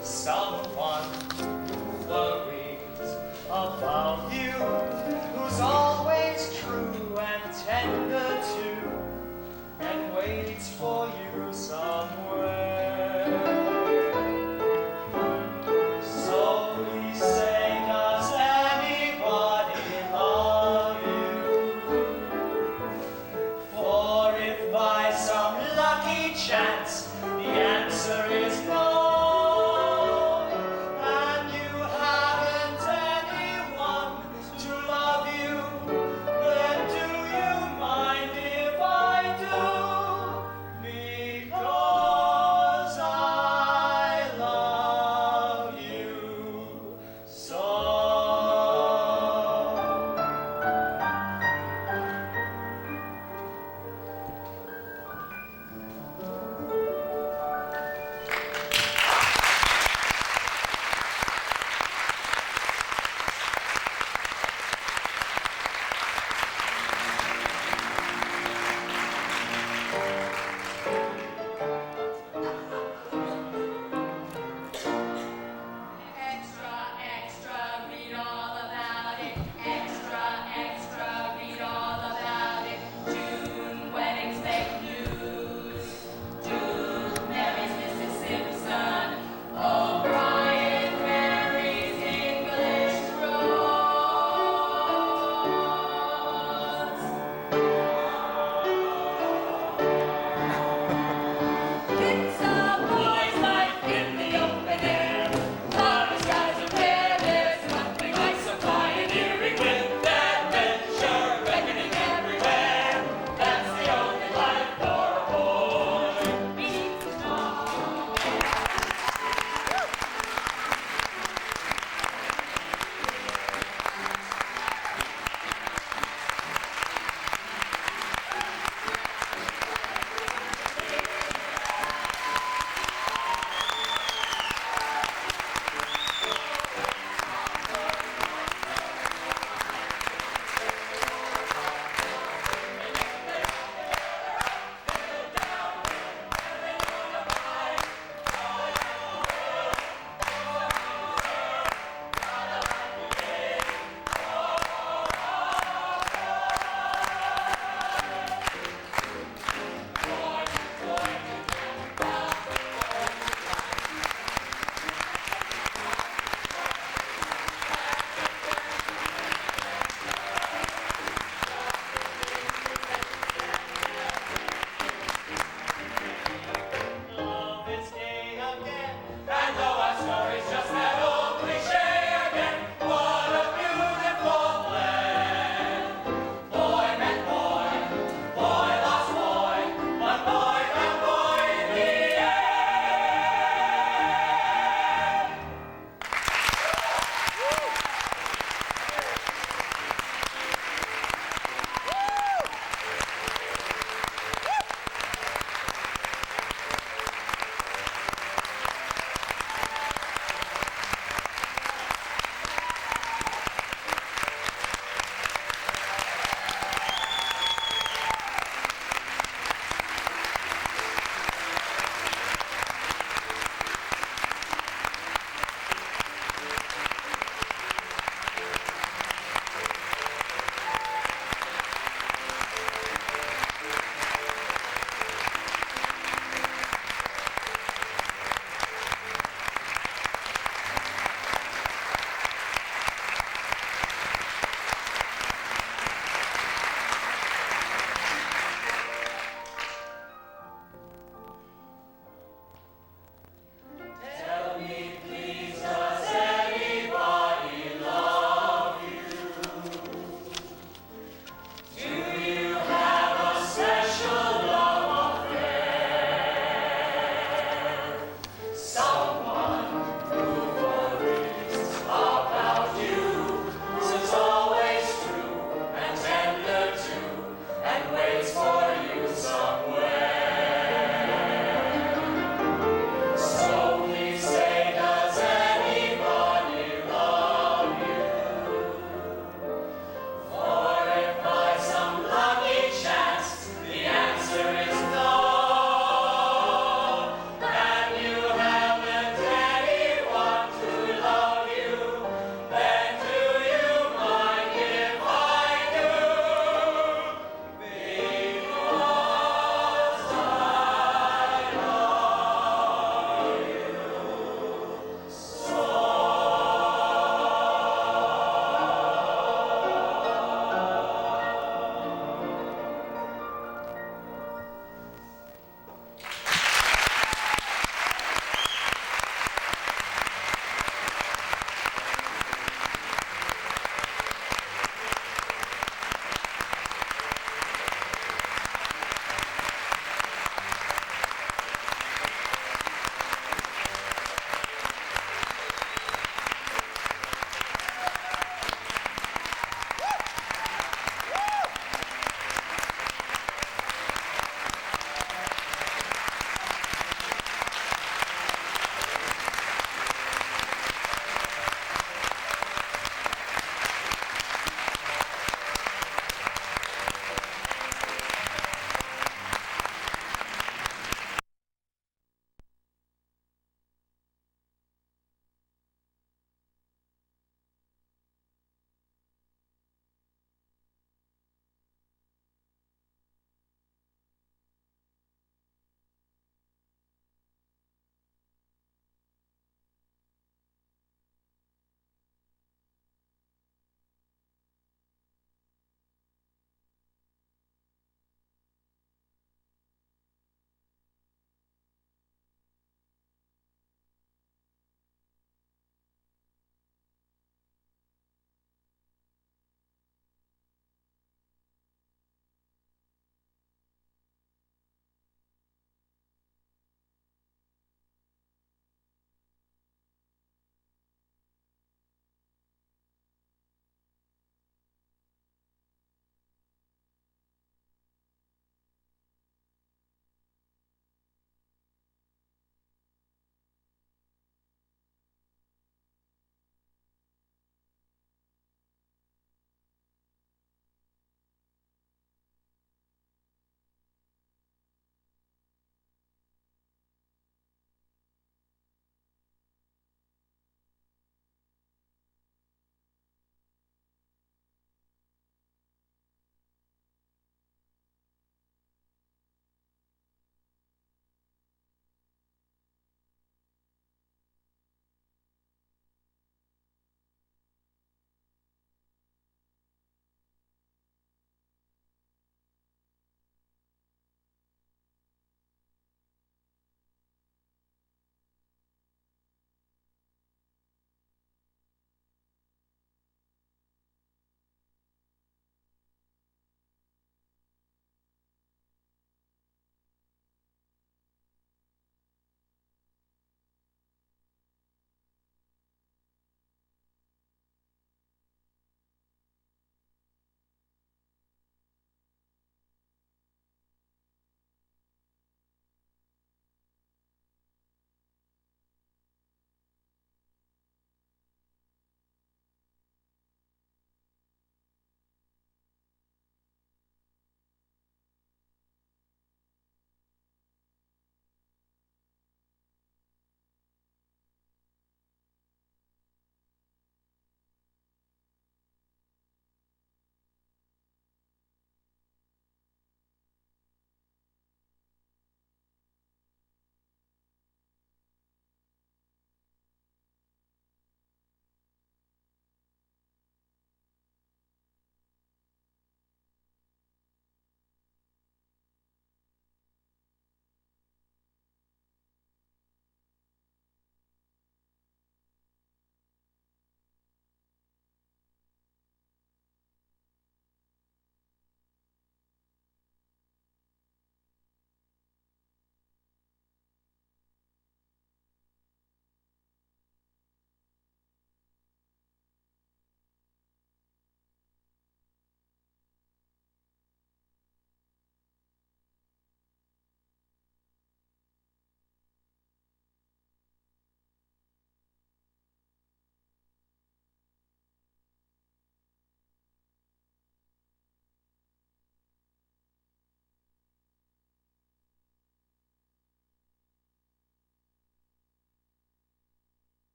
Someone who worries about you, who's always true and tender too, and waits for you somewhere. So please say, does anybody love you? For if by some lucky chance